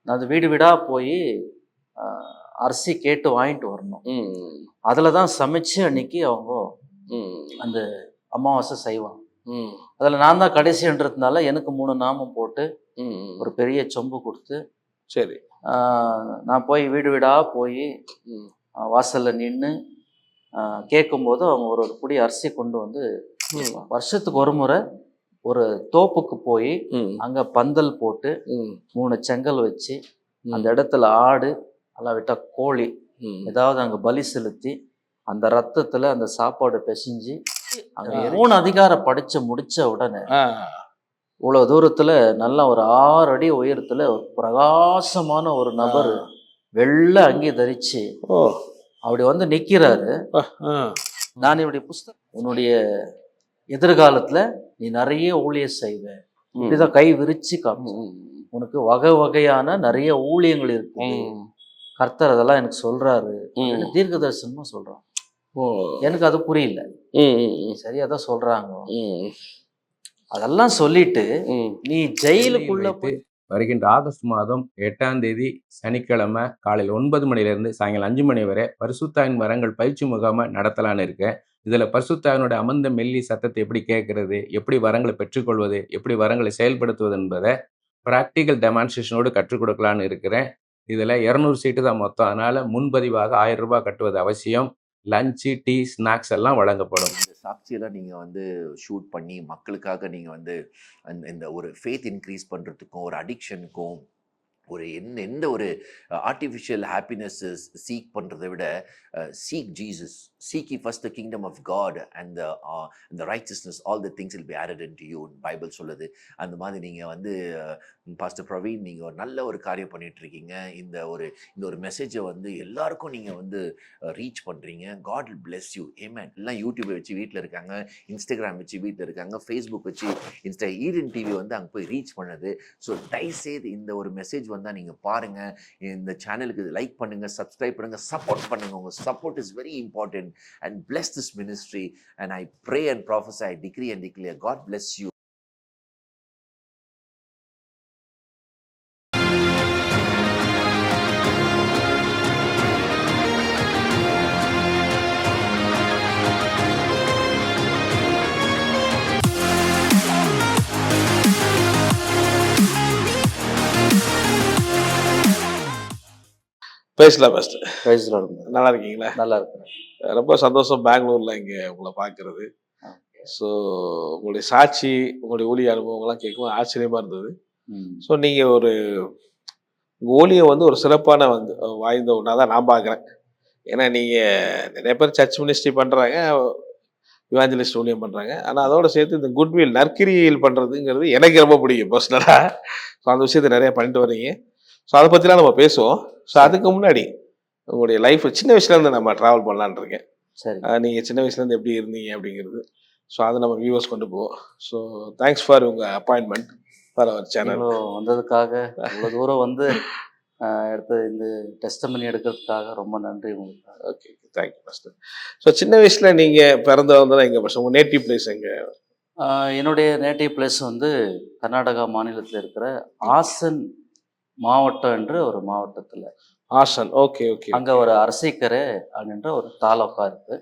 நான் அது வீடு வீடாக போய் அரிசி கேட்டு வாங்கிட்டு வரணும். அதில் தான் சமைச்சு அன்னைக்கு அவங்க அந்த அமாவாசை செய்வாங்க. அதில் நான் தான் கடைசின்றதுனால எனக்கு 3 நாமம் போட்டு ஒரு பெரிய சொம்பு கொடுத்து, சரி, நான் போய் வீடு வீடாக போய் வாசலில் நின்று கேட்கும்போது அவங்க ஒரு ஒரு புடி அரிசி கொண்டு வந்து, வருஷத்துக்கு ஒரு முறை ஒரு தோப்புக்கு போய் அங்கே பந்தல் போட்டு 3 செங்கல் வச்சு அந்த இடத்துல ஆடு அல்லாவிட்டா கோழி ஏதாவது அங்கே பலி செலுத்தி அந்த ரத்தத்தில் அந்த சாப்பாடு பிசைஞ்சு அங்கே 3 அதிகாரம் படித்து முடித்த உடனே இவ்வளோ தூரத்தில் நல்லா ஒரு 6 அடி உயரத்தில் ஒரு பிரகாசமான ஒரு நபர் வெள்ளை அங்கி தரிச்சு அப்படி வந்து நிற்கிறாரு. நான் இப்படி புஸ்தகம், உன்னுடைய எதிர்காலத்தில் நீ நிறைய ஊழியம் செய்வ, இப்படிதான் கை விரிச்சு காமி, உனக்கு வகை வகையான நிறைய ஊழியங்கள் இருக்கு, கர்த்தர் அதெல்லாம் எனக்கு சொல்றாரு, தீர்க்க தரிசனமா சொல்றான். எனக்கு அது புரியல. சரியா தான் சொல்றாங்க. அதெல்லாம் சொல்லிட்டு நீ ஜெயிலுக்குள்ள போய் வருகின்ற ஆகஸ்ட் மாதம் 8ஆம் தேதி சனிக்கிழமை காலையில் 9 மணிலேருந்து சாயங்காலம் 5 மணி வரை பரிசுத்தாவின் வரங்கள் பயிற்சி முகாமை நடத்தலான்னு இருக்கேன். இதில் பரிசுத்தாவினுடைய அமர்ந்த மெல்லி சத்தத்தை எப்படி கேட்கறது, எப்படி வரங்களை பெற்றுக்கொள்வது, எப்படி வரங்களை செயல்படுத்துவது என்பதை ப்ராக்டிக்கல் டெமான்ஸ்ட்ரேஷனோடு கற்றுக் கொடுக்கலான்னு இருக்கிறேன். இதில் 200 சீட்டு தான் மொத்தம். அதனால் முன்பதிவாக 1000 ரூபாய் கட்டுவது அவசியம். லஞ்சு, டீ, ஸ்நாக்ஸ் எல்லாம் வழங்கப்படும். இந்த சாட்சியெல்லாம் நீங்கள் வந்து ஷூட் பண்ணி மக்களுக்காக நீங்கள் வந்து இந்த ஒரு ஃபேத் இன்க்ரீஸ் பண்ணுறதுக்கும் ஒரு அடிக்ஷனுக்கும் ஒரு எந்த ஒரு ஆர்டிஃபிஷியல் ஹாப்பினஸ் சீக் பண்ணுறதை விட seek Jesus, seek first the kingdom of God and the righteousness, all the things will be added into you Bible சொல்லுது. அந்த மாதிரி நீங்கள் வந்து பாஸ்டர் பிரவீன் நீங்கள் ஒரு நல்ல ஒரு காரியம் பண்ணிகிட்ருக்கீங்க. இந்த ஒரு மெசேஜை வந்து எல்லாருக்கும் நீங்கள் வந்து ரீச் பண்ணுறீங்க. God will bless you. Amen. எல்லாம் யூடியூப்பை வச்சு வீட்டில் இருக்காங்க, இன்ஸ்டாகிராம் வச்சு வீட்டில் இருக்காங்க, ஃபேஸ்புக் வச்சு ஈடன் டிவி வந்து அங்கே போய் ரீச் பண்ணுது. ஸோ தயவுசெய்து இந்த ஒரு மெசேஜ் வந்தால் நீங்கள் பாருங்கள், இந்த சேனலுக்கு லைக் பண்ணுங்கள், சப்ஸ்கிரைப் பண்ணுங்கள், சப்போர்ட் பண்ணுங்கள். உங்கள் support is very important and bless this ministry, and I pray and prophesy, I decree and declare, God bless you. பேசலாம் பாஸ்டர். பேசலாம். நல்லா இருக்கீங்களா? நல்லா இருக்கிறேன். ரொம்ப சந்தோஷம் பெங்களூர்ல இங்கே உங்களை பார்க்கறது. ஸோ உங்களுடைய சாட்சி, உங்களுடைய ஊழிய அனுபவங்கள்லாம் கேட்கும் ஆச்சரியமா இருந்தது. ஸோ நீங்கள் உங்கள் ஊழியம் வந்து ஒரு சிறப்பான வந்து வாய்ந்த ஒன்றா தான் நான் பார்க்குறேன். ஏன்னா நீங்கள் நிறைய பேர் சர்ச் மினிஸ்ட்ரி பண்ணுறாங்க, இவாஞ்சலிஸ்ட் ஊழியம் பண்ணுறாங்க. ஆனால் அதோடு சேர்த்து இந்த குட்வில் நற்கிரியல் பண்ணுறதுங்கிறது எனக்கு ரொம்ப பிடிக்கும் பர்சனலாக. ஸோ அந்த விஷயத்தை நிறைய பண்ணிட்டு வரீங்க. ஸோ அதை பற்றிலாம் நம்ம பேசுவோம். ஸோ அதுக்கு முன்னாடி உங்களுடைய லைஃப் சின்ன வயசுலேருந்து நம்ம ட்ராவல் பண்ணலான்னு இருக்கேன். சரி, நீங்கள் சின்ன வயசுலேருந்து எப்படி இருந்தீங்க அப்படிங்கிறது. ஸோ அதை நம்ம வியூவர்ஸ் கொண்டு போவோம். ஸோ தேங்க்ஸ் ஃபார் உங்கள் அப்பாயின்மெண்ட் ஃபார் அவர் சேனல். வந்ததுக்காக, இவ்வளோ தூரம் வந்து எடுத்து இந்த டெஸ்டமனி எடுக்கிறதுக்காக ரொம்ப நன்றி உங்களுக்கு. Okay, thank you master. ஸோ சின்ன வயசில் நீங்கள் பிறந்த வந்ததான் எங்கே மாஸ்டர்? உங்கள் நேட்டிவ் பிளேஸ் எங்கே? என்னுடைய நேட்டிவ் பிளேஸ் வந்து கர்நாடகா மாநிலத்தில் இருக்கிற ஆசன் மாவட்டம் என்ற ஒரு மாவட்டத்தில். Hassan, okay okay. அங்கே ஒரு அரசைக்கரை அப்படின்ற ஒரு தாலுகா இருக்கு.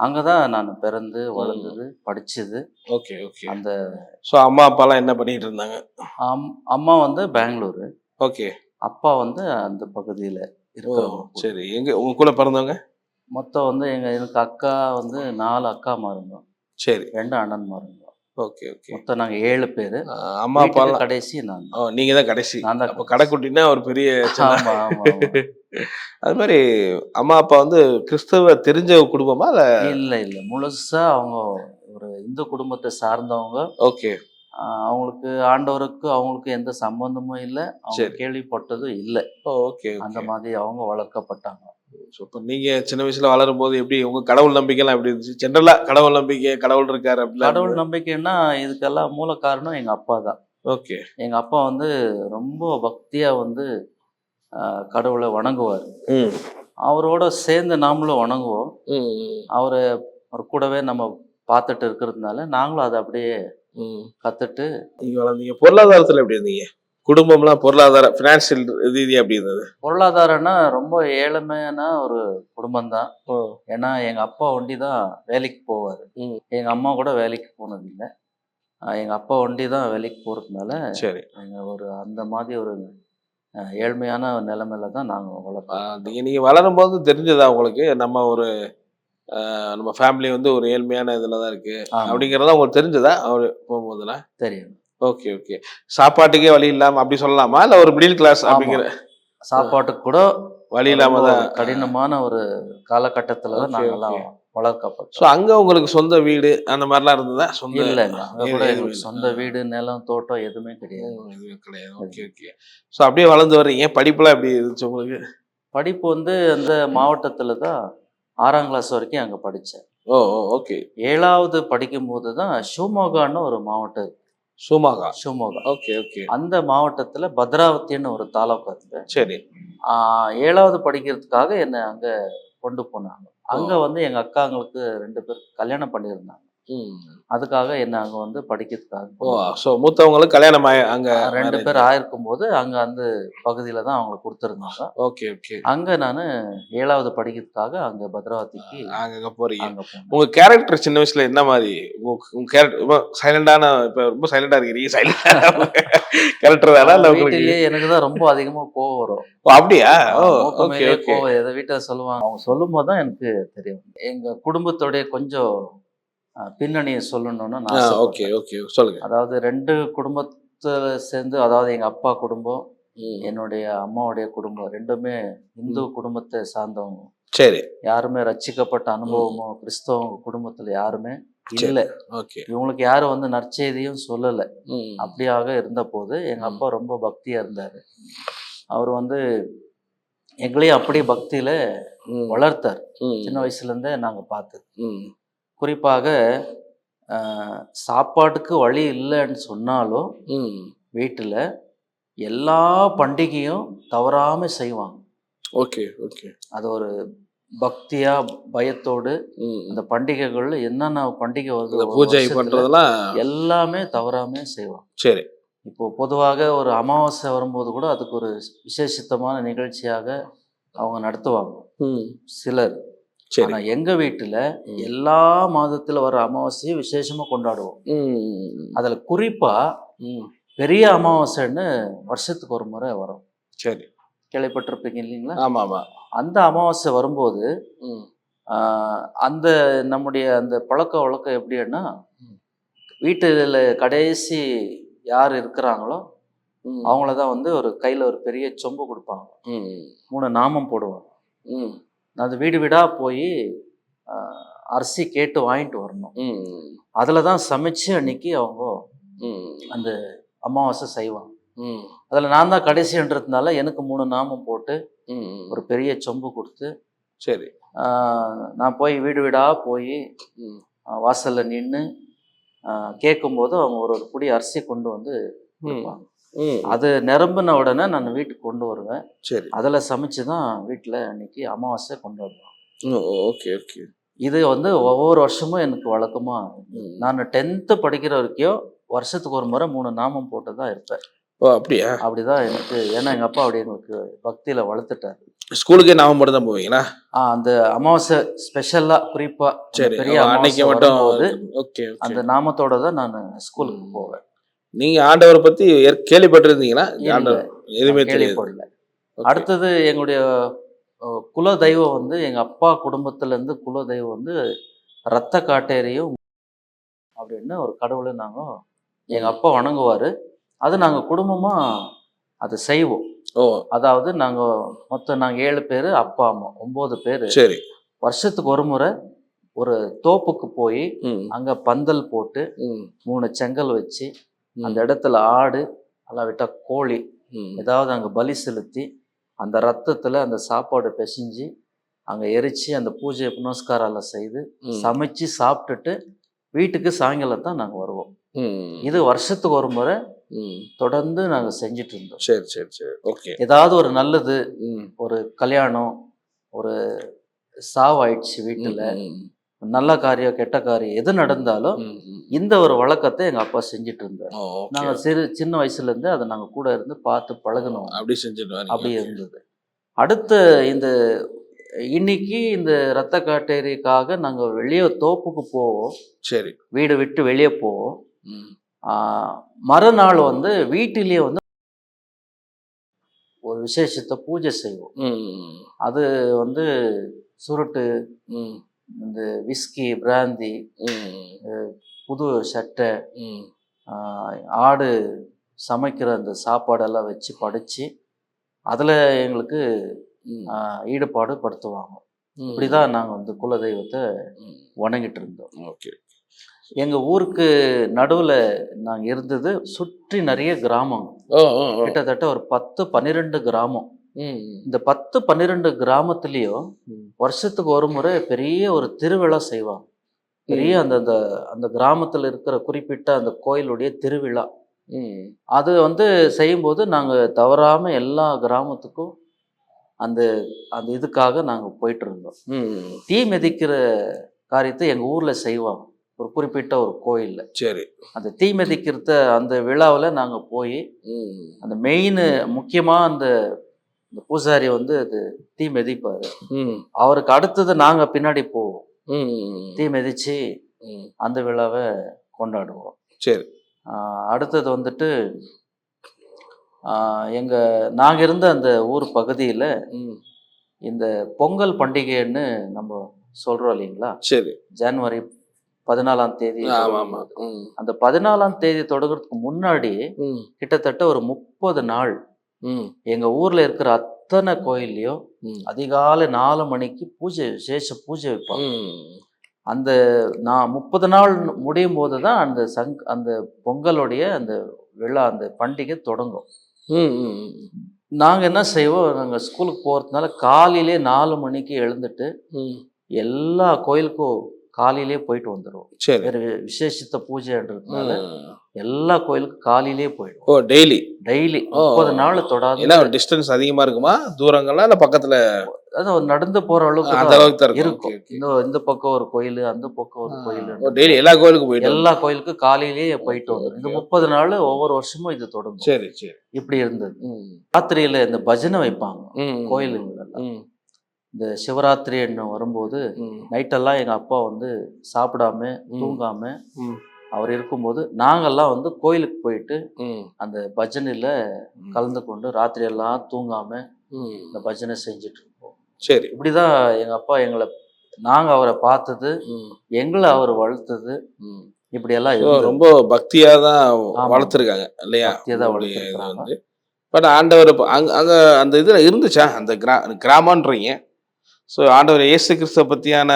அங்கதான் நான் பிறந்து வளர்ந்தது, படிச்சது. Okay okay. அந்த ஸோ அம்மா அப்பாலாம் என்ன பண்ணிட்டு இருந்தாங்க? அம்மா வந்து பெங்களூரு, ஓகே. அப்பா வந்து அந்த பகுதியில் இருக்கிறோம். சரி, எங்க உங்க கூட பிறந்தவங்க? மொத்தம் வந்து எனக்கு அக்கா வந்து 4 அக்கா மாறுங்க. சரி, 2 அண்ணன் மாறுங்க. Okay okay. மொத்தம் நாங்கள் 7 பேர். அம்மா அப்பா கடைசி நான். நீங்க தான் கடைசி? நான் தான். அப்போ கடைக்குட்டினா ஒரு பெரிய. ஆமா ஆமா. அது மாதிரி அம்மா அப்பா வந்து கிறிஸ்தவ தெரிஞ்ச குடும்பமா? இல்லை இல்லை, முழுசா அவங்க ஒரு இந்து குடும்பத்தை சார்ந்தவங்க. ஓகே. அவங்களுக்கு ஆண்டவருக்கு அவங்களுக்கு எந்த சம்பந்தமும் இல்லை, அவங்க கேள்விப்பட்டதும் இல்லை. ஓகே. அந்த மாதிரி அவங்க வளர்க்கப்பட்டாங்க. ஸோ இப்போ நீங்கள் சின்ன வயசில் வளரும் போது எப்படி உங்கள் கடவுள் நம்பிக்கைலாம் எப்படி இருந்துச்சு? ஜென்ரலாக கடவுள் நம்பிக்கை, கடவுள் இருக்காரு அப்படி? கடவுள் நம்பிக்கைன்னா இதுக்கெல்லாம் மூல காரணம் எங்கள் அப்பா தான். ஓகே. எங்கள் அப்பா வந்து ரொம்ப பக்தியாக வந்து கடவுளை வணங்குவார். அவரோட சேர்ந்து நாமளும் வணங்குவோம். அவர் கூடவே நம்ம பார்த்துட்டு இருக்கிறதுனால நாங்களும் அதை அப்படியே கற்றுட்டு. நீங்கள் வளர்ந்தீங்க. பொருளாதாரத்தில் எப்படி இருந்தீங்க? குடும்பம்லாம் பொருளாதார ஃபினான்சியல் ரீதியா எப்படி இருந்தது? பொருளாதாரம்னா ரொம்ப ஏழ்மையான ஒரு குடும்பம் தான். ஓ. ஏன்னா எங்க அப்பா ஒண்டி தான் வேலைக்கு போவாரு. ம். எங்க அம்மா கூட வேலைக்கு போனதில்லை. எங்க அப்பா ஒண்டி தான் வேலைக்கு போறதுனால சரி. எங்க ஒரு அந்த மாதிரி ஒரு ஏழ்மையான நிலைமையில தான் நாங்க வளர்த்தோம். நீங்க வளரும் போது தெரிஞ்சதா உங்களுக்கு நம்ம ஒரு நம்ம ஃபேமிலி வந்து ஒரு ஏழ்மையான இதுல தான் இருக்கு ஆமா, அப்படிங்கறத உங்களுக்கு தெரிஞ்சதா அவரு போகும்போதுலாம்? தெரியும். Okay okay. சாப்பாட்டுக்கே வழி இல்லாம அப்படி சொல்லலாமா, இல்ல ஒரு மிடில் கிளாஸ் ஆமா. அப்படிங்கிற சாப்பாட்டுக்கு கூட வழி ரொம்ப இல்லாம ஒரு தான்? கடினமான ஒரு காலகட்டத்துல தான் ஓகே நாங்கெல்லாம் ஓகே. ஸோ வளர்க்கப்பட்டோம். அங்க உங்களுக்கு சொந்த வீடு அந்த மாதிரிலாம் இருந்ததா? சொந்த இல்லைங்க, அங்க கூட எதுவும் எங்களுக்கு இல்லை. சொந்த வீடு, நிலம், தோட்டம் எதுவுமே கிடையாது. எதுவும் கிடையாது. Okay okay. ஸோ அப்படியே வளர்ந்து வர்றீங்க. படிப்புலாம் எப்படி இருந்துச்சு உங்களுக்கு? படிப்பு வந்து அந்த மாவட்டத்துல தான் 6ஆம் கிளாஸ் வரைக்கும் அங்க படித்தேன். Oh oh okay. 7வது படிக்கும்போது தான் ஷிவமோகான்னு ஒரு மாவட்டம் இருக்கு. சுமாகா. ஷிவமோகா. Okay okay. அந்த மாவட்டத்துல பத்ராவத்தின்னு ஒரு தாலுகா இருக்கு. சரி. 7வது படிக்கிறதுக்காக என்னை அங்க கொண்டு போனாங்க. ஓ. அங்க வந்து எங்க அக்காங்களுக்கு 2 பேர் கல்யாணம் பண்ணியிருந்தாங்க. ம். அதுக்காக என்னை அங்க வந்து படிக்கிறதுக்காக ஓ கொண்டு போனாங்க. ஸோ மூத்தவங்களுக்கு கல்யாணம் அங்க 2 marriage. பேர் ஆயிருக்கும் போது அங்க அந்த பகுதியில தான் அவங்களை கொடுத்துருந்தாங்க. Okay okay. அங்க நான் 7வது படிக்கிறதுக்காக அங்க பத்ராவதிக்கு அங்க போறீங்க. அங்க போனேன். உங்க கேரக்டர் சின்ன வயசுல என்ன மாதிரி? உங்க கேரக்டர் ரொம்ப சைலண்டான, இப்ப ரொம்ப சைலண்டா இருக்கிறீங்க. சைலண்டா கேரக்டர் தானா இல்ல உங்களுக்கு? வீட்டிலேயே எனக்கு தான் ரொம்ப அதிகமா கோவம் வரும். ஓ அப்படியா? ஓ மூக்கு ஓகே மேலேயே ஓகே. கோவம். எதை வீட்டுல சொல்லுவாங்க, அவங்க சொல்லும் போது தான் எனக்கு தெரியும். எங்க குடும்பத்தோடைய கொஞ்சம் பின்னணியை சொல்லணும்னு நான் ஓகே ஆசைப்படுறேன். ஓகே சொல்லுங்க. அதாவது 2 குடும்பத்துல சேர்ந்து, அதாவது எங்க அப்பா குடும்பம், ம். என்னுடைய அம்மாவுடைய குடும்பம் 2மே இந்து குடும்பத்தை சார்ந்தவங்க. சரி. யாருமே ரட்சிக்கப்பட்ட அனுபவமோ கிறிஸ்தவ குடும்பத்துல யாருமே சரி. இல்லை. ஓகே. இவங்களுக்கு யாரும் வந்து நற்செய்தியும் சொல்லலை. ம். அப்படியாக இருந்த போது எங்க ம். அப்பா ரொம்ப பக்தியா இருந்தாரு. அவர் வந்து எங்களையும் அப்படியே பக்தியில ம். வளர்த்தார். ம். சின்ன வயசுல இருந்தே நாங்க பார்த்தது. ம். குறிப்பாக சாப்பாட்டுக்கு வழி இல்லைன்னு சொன்னாலும் ம். வீட்டுல எல்லா பண்டிகையும் தவறாம செய்வாங்க. Okay okay. அது ஒரு பக்தியா பயத்தோடு ம். அந்த பண்டிகைகள்ல என்னென்ன பண்டிகை வருது இந்த ஒரு பூஜை வருஷத்துல பண்றதெல்லாம் எல்லாமே தவறாம செய்வாங்க. சரி. இப்போ பொதுவாக ஒரு அமாவாசை வரும்போது கூட அதுக்கு ஒரு விசேஷித்தமான நிகழ்ச்சியாக அவங்க நடத்துவாங்க ம். சிலர். சரி. ஆனா எங்க வீட்டுல ம். எல்லா மாதத்துல வர அமாவாசையும் விசேஷமா கொண்டாடுவோம். ம். அதுல குறிப்பா ம். பெரிய அமாவாசைன்னு வருஷத்துக்கு ஒரு முறை வரும். சரி. கேள்விப்பட்டிருப்பீங்க இல்லைங்களா? ஆமா ஆமா. அந்த அமாவாசை வரும்போது ம். அந்த நம்முடைய அந்த பழக்க வழக்கம் எப்படின்னா, ம். வீட்டுல கடைசி யார் இருக்கிறாங்களோ ம். அவங்கள தான் வந்து ஒரு கையில ஒரு பெரிய சொம்பு கொடுப்பாங்க. ம். 3 நாமம் போடுவாங்க. ம். அது வீடு வீடா போய் அரிசி கேட்டு வாங்கிட்டு வரணும். ம். அதில் தான் சமைச்சு அன்னைக்கு அவங்க ம். அந்த அமாவாசை செய்வாங்க. ம். அதில் நான் தான் கடைசின்றதுனால எனக்கு 3 நாமம் போட்டு ம். ஒரு பெரிய சொம்பு கொடுத்து சரி. நான் போய் வீடு வீடா போய் ம். வாசல்ல நின்று கேட்கும்போது அவங்க ஒரு ஒரு புடி அரிசி கொண்டு வந்து கொடுப்பாங்க. ம். அது நிரம்பின உடனே நான் வீட்டுக்கு கொண்டு வருவேன். சரி. அதில் சமைச்சு தான் வீட்டில் அன்னைக்கு அமாவாசை கொண்டு வருவேன். Okay okay. இது வந்து ஒவ்வொரு வருஷமும் எனக்கு வழக்கமா. ம். நான் 10th படிக்கிற வரைக்கும் வருஷத்துக்கு ஒரு முறை 3 நாமம் போட்டு தான் இருப்பேன். ஓ அப்படியா? அப்படிதான் எனக்கு. ஏன்னா எங்க அப்பா அப்படி எங்களுக்கு பக்தியில வளர்த்துட்டாரு. ஸ்கூலுக்கே நாம மட்டும் தான் போவீங்களா? அந்த அமாவாசை ஸ்பெஷலா குறிப்பா அந்த சரி. பெரிய அன்னைக்கு அமாவாசை மட்டும். வரும்போது ஓகே ஓகே. அந்த நாமத்தோட தான் நான் ஸ்கூலுக்கு போவேன். நீங்க ஆண்டவரை பத்தி கேள்விப்பட்டிருந்தீங்களா? இல்ல, ஆண்டவர் எதுவுமே தெரியாது. கேள்விப்படல. அடுத்தது எங்களுடைய குல தெய்வம் வந்து எங்க அப்பா குடும்பத்துல இருந்து குல தெய்வம் வந்து ரத்த காட்டேரியும் அப்படின்னு ஒரு கடவுளை நாங்க எங்க அப்பா வணங்குவாரு. அது நாங்க குடும்பமா அதை செய்வோம். ஓ அதாவது மொத்தம் நாங்க 7 பேரு, அப்பா அம்மா 9 பேரு. சரி. வருஷத்துக்கு ஒரு முறை ஒரு தோப்புக்கு போய் ம். அங்க பந்தல் போட்டு ம். 3 செங்கல் வச்சு ம். அந்த இடத்துல ஆடு அல்ல விட்டா கோழி ம். ஏதாவது அங்க பலி செலுத்தி அந்த ரத்தத்துல அந்த சாப்பாடு பிசைஞ்சு அங்க எரிச்சு அந்த பூஜை புனஸ்காரம் எல்லாம் செய்து ம். சமைச்சு சாப்பிட்டுட்டு வீட்டுக்கு சாயங்காலம் தான் நாங்க வருவோம். ம். இது வருஷத்துக்கு ஒரு முறை ம். தொடர்ந்து நாங்க செஞ்சுட்டு இருந்தோம். சரி சரி சரி. ஓகே. ஏதாவது ஒரு நல்லது, ம். ஒரு கல்யாணம், ஒரு சாவு ஆயிடுச்சு வீட்டுல, ம். நல்ல காரியம் கெட்ட காரியம் எது நடந்தாலும் இந்த ஒரு வழக்கத்தை எங்கள் அப்பா செஞ்சுட்டு இருந்தார். நாங்கள் சின்ன வயசுலேருந்து அதை நாங்கள் கூட இருந்து பார்த்து பழகணும். அப்படி செஞ்சுட்டு அப்படி இருந்தது. அடுத்து இன்னைக்கு இந்த இரத்த காட்டேரிக்காக நாங்கள் வெளியே தோப்புக்கு போவோம். சரி. வீடு விட்டு வெளியே போவோம். மறுநாள் வீட்டிலேயே ஒரு விசேஷத்தை பூஜை செய்வோம். அது சுருட்டு, இந்த விஸ்கி, பிராந்தி, புது சட்டை, ஆடு சமைக்கிற அந்த சாப்பாடெல்லாம் வச்சு படைச்சி அதில் எங்களுக்கு ஈடுபாடு படுத்துவாங்க. இப்படிதான் நாங்கள் குலதெய்வத்தை வணங்கிட்டு இருந்தோம். ஓகே. எங்கள் ஊருக்கு நடுவில் நாங்கள் இருந்தது சுற்றி நிறைய கிராமம், கிட்டத்தட்ட ஒரு 10-12 கிராமம். இந்த 10-12 கிராமத்துலேயும் வருஷத்துக்கு ஒரு முறை பெரிய ஒரு திருவிழா செய்வாங்க. பெரிய அந்த அந்த கிராமத்தில் இருக்கிற குறிப்பிட்ட அந்த கோயிலுடைய திருவிழா. அது செய்யும்போது நாங்கள் தவறாமல் எல்லா கிராமத்துக்கும் அந்த அந்த இதுக்காக நாங்கள் போயிட்டு இருந்தோம். தீ மிதிக்கிற காரியத்தை எங்கள் ஊரில் செய்வாங்க ஒரு குறிப்பிட்ட ஒரு கோயிலில். சரி. அந்த தீ மிதிக்கிறத அந்த விழாவில் நாங்கள் போய் அந்த மெயின் முக்கியமாக அந்த பூசாரி அது தீ மிதிப்பார். அவருக்கு அடுத்தது நாங்கள் பின்னாடி போவோம், தீ மிதிச்சு அந்த விழாவை கொண்டாடுவோம். சரி. அடுத்தது நாங்கள் இருந்த அந்த ஊர் பகுதியில் இந்த பொங்கல் பண்டிகைன்னு நம்ம சொல்கிறோம் இல்லைங்களா? சரி. ஜனவரி 14ஆம் தேதி. அந்த 14ஆம் தேதி தொடங்குறதுக்கு முன்னாடி கிட்டத்தட்ட ஒரு 30 நாள் எங்கள் ஊரில் இருக்கிற அத்தனை கோயில்லையும் அதிகாலை 4 மணிக்கு விசேஷ பூஜை வைப்பாங்க. அந்த 30 நாள் முடியும் போது தான் அந்த பொங்கலுடைய அந்த விழா, அந்த பண்டிகை தொடங்கும். நாங்கள் என்ன செய்வோம், நாங்கள் ஸ்கூலுக்கு போகிறதுனால காலையிலே 4 மணிக்கு எழுந்துட்டு எல்லா கோயிலுக்கும் காலையிலே போயிட்டு வந்துடுவோம். வேறு விசேஷித்த பூஜைன்றதுனால எல்லா கோயிலுக்கும் காலையிலே போயிடுவோம். டெய்லி 30 நாள் தொடாது. டிஸ்டன்ஸ் அதிகமா இருக்குமா, தூரங்களா இல்ல பக்கத்துல? அதான் நடந்து போற அளவுக்கு இருக்கும். இந்த பக்கம் ஒரு கோயில், அந்த பக்கம் ஒரு கோயில். டெய்லி எல்லா கோயிலுக்கும் எல்லா கோயிலுக்கும் காலையிலேயே போயிட்டு வந்துடும். இந்த 30 நாள் ஒவ்வொரு வருஷமும் இது தொடங்கும். சரி சரி. இப்படி இருந்தது. ராத்திரியில இந்த பஜனை வைப்பாங்க கோயிலுங்களெல்லாம். இந்த சிவராத்திரி வரும்போது நைட்டெல்லாம் எங்கள் அப்பா சாப்பிடாம தூங்காம அவர் இருக்கும்போது நாங்கள்லாம் கோயிலுக்கு போயிட்டு அந்த பஜனையில் கலந்து கொண்டு ராத்திரி எல்லாம் தூங்காம இந்த பஜனை செஞ்சுட்டு இருப்போம். சரி. இப்படிதான் எங்கள் அப்பா நாங்கள் அவரை பார்த்தது, எங்களை அவர் வளர்த்தது, இப்படியெல்லாம் ரொம்ப பக்தியா தான் வளர்த்துருக்காங்க இல்லையா? பக்தியா தான் வளர்த்துருக்காங்க. பட் ஆண்டவர் அங்க அந்த இதுல இருந்துச்சா அந்த கிராமன்றீங்க? ஸோ ஆண்டவர் இயேசு கிறிஸ்துவ பற்றியான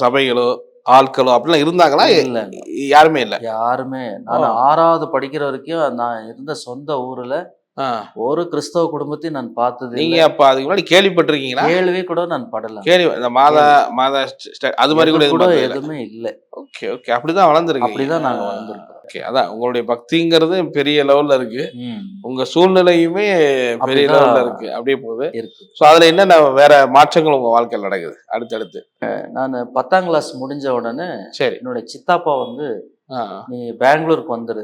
சபைகளோ ஆட்களோ அப்படிலாம் இருந்தாங்களா? இல்லை, யாருமே இல்லை. யாருமே. நான் 6வது படிக்கிற வரைக்கும் நான் இருந்த சொந்த ஊரில் ஒரு கிறிஸ்தவ குடும்பத்தையும் நான் பார்த்தது. நீங்க அப்ப அதுக்கு முன்னாடி கேள்விப்பட்டிருக்கீங்களா? கேள்வி கூட நான் படல. இந்த மாதா அது மாதிரி கூட எதுவுமே இல்லை. Okay okay. அப்படிதான் வளர்ந்துருக்கு. அப்படிதான் நாங்க வளர்ந்துருக்கோம். ஓகே. அதான் உங்களுடைய பக்திங்கிறது பெரிய லெவல்ல இருக்கு, உங்க சூழ்நிலையுமே பெரிய லெவல்ல இருக்கு, அப்படியே போகுது இருக்கு. ஸோ அதுல என்னென்ன வேற மாற்றங்கள் உங்க வாழ்க்கையில் நடக்குது அடுத்தடுத்து? நான் 10ஆம் கிளாஸ் முடிஞ்ச உடனே சரி என்னோட சித்தாப்பா நீ பெங்களூருக்கு வந்துரு,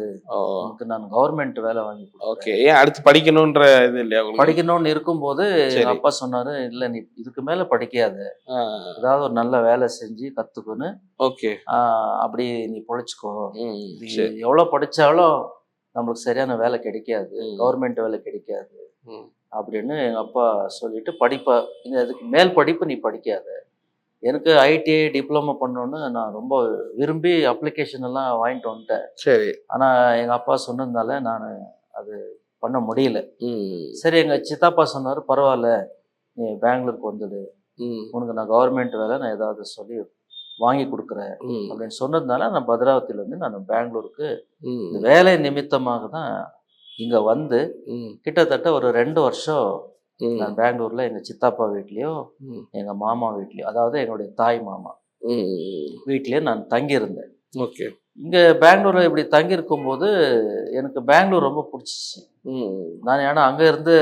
உனக்கு நான் கவர்மெண்ட் வேலை வாங்கி. ஓகே. ஏன் அடுத்து படிக்கணும்ன்ற இது இல்லையா? படிக்கணும்னு இருக்கும்போது எங்க அப்பா சொன்னாரு, இல்ல நீ இதுக்கு மேல படிக்காத, ஏதாவது ஒரு நல்ல வேலை செஞ்சு கத்துக்கொன்னு ஓகே அப்படி நீ பொழைச்சுக்கோ. எவ்வளவு படிச்சாலும் நம்மளுக்கு சரியான வேலை கிடைக்காது, கவர்மெண்ட் வேலை கிடைக்காது அப்படின்னு எங்க அப்பா சொல்லிட்டு அதுக்கு மேல் படிப்பு நீ படிக்காத. எனக்கு ஐடிஐ டிப்ளமோ பண்ணோன்னு நான் ரொம்ப விரும்பி அப்ளிகேஷன் எல்லாம் வாங்கிட்டு வந்துட்டேன். சரி. ஆனால் எங்கள் அப்பா சொன்னதுனால நான் அது பண்ண முடியல. சரி, எங்கள் சித்தாப்பா சொன்னார், பரவாயில்ல நீ பெங்களூருக்கு வந்துடு, உனக்கு நான் கவர்மெண்ட் வேலை நான் ஏதாவது சொல்லி வாங்கி கொடுக்குறேன் அப்படின்னு சொன்னதுனால நான் பத்ராவதியிலேருந்து நான் பெங்களூருக்கு இந்த வேலை நிமித்தமாக தான் இங்கே வந்து கிட்டத்தட்ட ஒரு 2 வருஷம் நான் பெங்களூர்ல எங்க சித்தாப்பா வீட்லயோ எங்க மாமா வீட்லயோ, அதாவது என்னுடைய தாய் மாமா வீட்லயே நான் தங்கியிருந்தேன். ஓகே. இங்க பெங்களூர்ல இப்படி தங்கி இருக்கும் போது எனக்கு பெங்களூர் ரொம்ப பிடிச்சிச்சு. நான் ஏன்னா அங்க இருந்து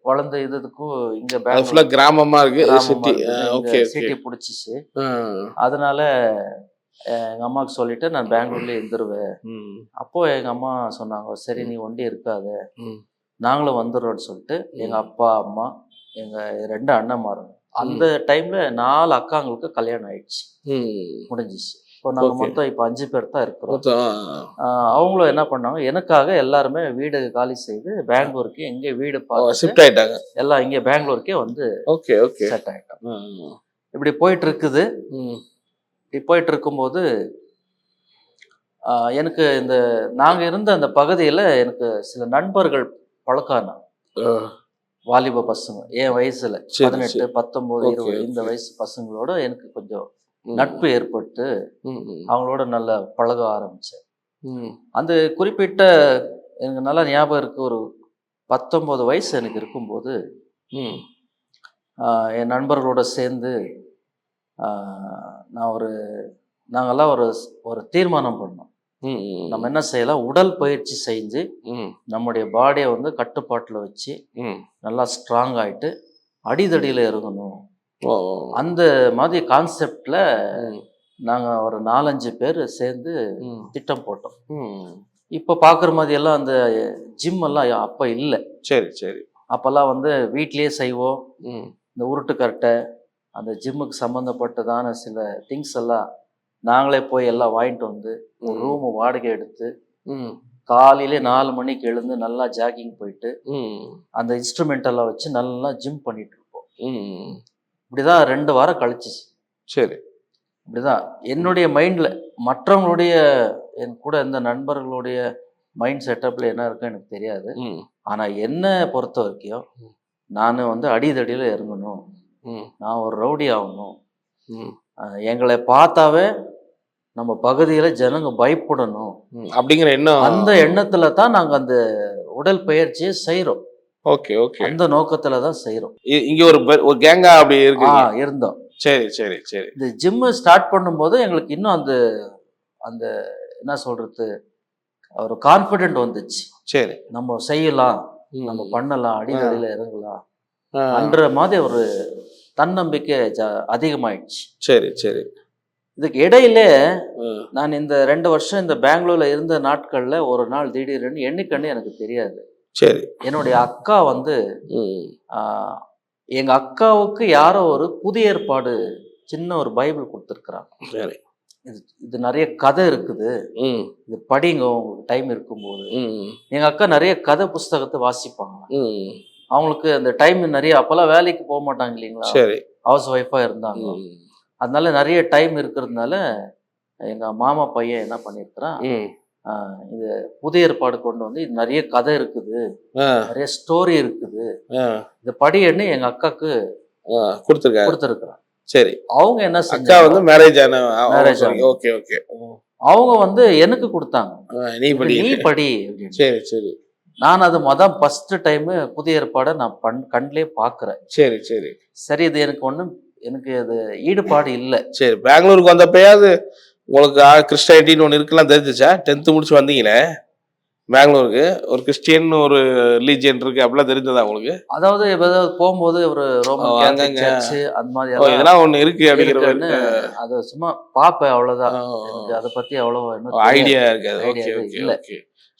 வளர்ந்த இதுக்கும் இங்க அது பெங்களூர் ஃபுல்லா கிராமமா இருக்கு கிராமமா சிட்டி. இருந்தது. இங்க ஓகே ஓகே. சிட்டி பிடிச்சிச்சு. அதனால எங்க அம்மாவுக்கு சொல்லிட்டு நான் பெங்களூர்லயே இருந்துருவேன். அப்போ எங்க அம்மா சொன்னாங்க, சரி நீ ஒண்டி இருக்காத, நாங்களும் வந்துடுறோம்னு சொல்லிட்டு எங்க அப்பா அம்மா எங்க 2 அண்ணன்மாரும் அந்த டைம்ல 4 அக்காங்களுக்கு கல்யாணம் ஆயிடுச்சு, முடிஞ்சிச்சு. இப்போ நாங்க Okay. மொத்தம் இப்போ 5 பேர் தான் இருக்கிறோம். மொத்தம் அவங்களும் என்ன பண்ணாங்க, எனக்காக எல்லாருமே வீடு காலி செய்து பெங்களூருக்கு எங்க வீடு பார்த்து ஷிஃப்ட் ஆயிட்டாங்க. எல்லாம் இங்கே பெங்களூருக்கே வந்து ஓகே ஓகே. செட் ஆயிட்டோம். இப்படி போயிட்டு இருக்குது. இப்படி போயிட்டு இருக்கும்போது எனக்கு இந்த நாங்க இருந்த அந்த பகுதியில எனக்கு சில நண்பர்கள் பழக்கானாங்க, வாலிப பசங்க என் வயசுல சரி, 18, சரி. 19, Okay, 20 இந்த okay. வயசு பசங்களோட எனக்கு கொஞ்சம் நட்பு ஏற்பட்டு அவங்களோட நல்லா பழக ஆரம்பிச்சேன். அந்த குறிப்பிட்ட எனக்கு நல்லா ஞாபகம் இருக்கு, ஒரு 19 வயசு எனக்கு இருக்கும்போது என் நண்பர்களோட சேர்ந்து நாங்கெல்லாம் ஒரு தீர்மானம் பண்ணோம். நம்ம என்ன செய்யலாம், உடல் பயிற்சி செஞ்சு நம்முடைய பாடியை வந்து கட்டுப்பாட்டில் வச்சு நல்லா ஸ்ட்ராங் ஆயிட்டு அடிதடியில் இறங்கணும். அந்த மாதிரி கான்செப்ட்ல நாங்கள் ஒரு 4-5 பேர் சேர்ந்து திட்டம் போட்டோம். இப்போ பார்க்குற மாதிரி எல்லாம் அந்த ஜிம் எல்லாம் அப்போ இல்லை. சரி சரி. அப்போல்லாம் வந்து வீட்லேயே செய்வோம். இந்த உருட்டுக்கட்டை, அந்த ஜிம்முக்கு சம்மந்தப்பட்டதான சில திங்ஸ் எல்லாம் நாங்களே போய் எல்லாம் வாங்கிட்டு வந்து ஒரு ரூம் வாடகை எடுத்து காலையிலே 4 மணிக்கு எழுந்து நல்லா ஜாகிங் போயிட்டு அந்த இன்ஸ்ட்ருமெண்ட் எல்லாம் வச்சு நல்லா ஜிம் பண்ணிட்டு இருப்போம். இப்படிதான் 2 வாரம் கழிச்சிச்சு. சரி. இப்படிதான் என்னுடைய மைண்ட்ல, மற்றவங்களுடைய என் கூட இந்த நண்பர்களுடைய மைண்ட் செட்டப்ல என்ன இருக்குன்னு எனக்கு தெரியாது. ஆனா என்ன பொறுத்த வரைக்கும் நான் வந்து அடிதடியில இறங்கணும், நான் ஒரு ரவுடி ஆகணும், எங்களை பார்த்தாவே நம்ம பகுதியில ஜனங்க பயப்படணும் அப்படிங்கிற எண்ணம், அந்த எண்ணத்துல தான் நாங்க அந்த உடல் பயிற்சியை செய்யறோம். Okay okay. அந்த நோக்கத்துல தான் செய்யறோம். இங்க ஒரு கேங்கா அப்படி இருக்கு இருந்தோம். சரி சரி சரி. இந்த ஜிம் ஸ்டார்ட் பண்ணும்போது எங்களுக்கு இன்னும் அந்த அந்த என்ன சொல்றது, ஒரு கான்ஃபிடென்ட் வந்துச்சு. சரி. நம்ம செய்யலாம், நம்ம பண்ணலாம், அடிதடியில இறங்கலாம் அன்ற மாதிரி ஒரு தன்னம்பிக்கை அதிகமாயிடுச்சு. சரி சரி. இதுக்கு இடையில நான் இந்த 2 வருஷம் இந்த பெங்களூர்ல இருந்த நாட்கள்ல ஒரு நாள் திடீர்னு எண்ணிக்கண்ணு எனக்கு தெரியாது. சரி. என்னுடைய அக்கா வந்து எங்க அக்காவுக்கு யாரோ ஒரு புதிய ஏற்பாடு சின்ன ஒரு பைபிள் கொடுத்துருக்குறாங்க. சரி. இது நிறைய கதை இருக்குது, இது படிங்க உங்களுக்கு டைம் இருக்கும்போது. எங்க அக்கா நிறைய கதை புஸ்தகத்தை வாசிப்பாங்க. அவங்களுக்கு அந்த டைம் நிறைய, அப்பெல்லாம் வேலைக்கு போக மாட்டாங்க இல்லைங்களா, சரி, ஹவுஸ் ஒய்ஃபா இருந்தாங்க. அதனால நிறைய டைம் இருக்கிறதுனால எங்க மாமா பையன் என்ன பண்ணிருக்கிறான், இது புதிய ஏற்பாடு கொண்டு வந்து இது நிறைய கதை இருக்குது, நிறைய ஸ்டோரி இருக்குது, இது படின்னு எங்க அக்காக்கு கொடுத்துருக்கிறான். சரி. அவங்க என்ன அக்கா வந்து மேரேஜ் ஆன. Okay okay. அவங்க வந்து எனக்கு கொடுத்தாங்க, நீ படி அப்படின்னு. சரி சரி. நான் அது ஃபர்ஸ்ட் டைம் புதிய ஏற்பாடை நான் கண்ணிலே பாக்குறேன். சரி சரி. சரி, இது எனக்கு அது ஈடுபாடு இல்லை. சரி. பெங்களூருக்கு வந்தப்பயாவது உங்களுக்கு கிறிஸ்டியானிட்டின்னு ஒன்று இருக்கலாம் தெரிஞ்சிச்சா? 10th முடிச்சு வந்தீங்களே பெங்களூருக்கு, ஒரு கிறிஸ்டியன் ஒரு ரிலீஜியன் இருக்கு அப்படிலாம் தெரிஞ்சதா உங்களுக்கு? அதாவது போகும்போது ஒரு ரோமன் கேத்தலிக் சர்ச் அந்த மாதிரி இதெல்லாம் ஒண்ணு இருக்கு அப்படிங்கிறது அதை சும்மா பாப்பேன், அவ்வளவுதான். அதை பத்தி அவ்வளவு ஐடியா இருக்காது. இல்ல.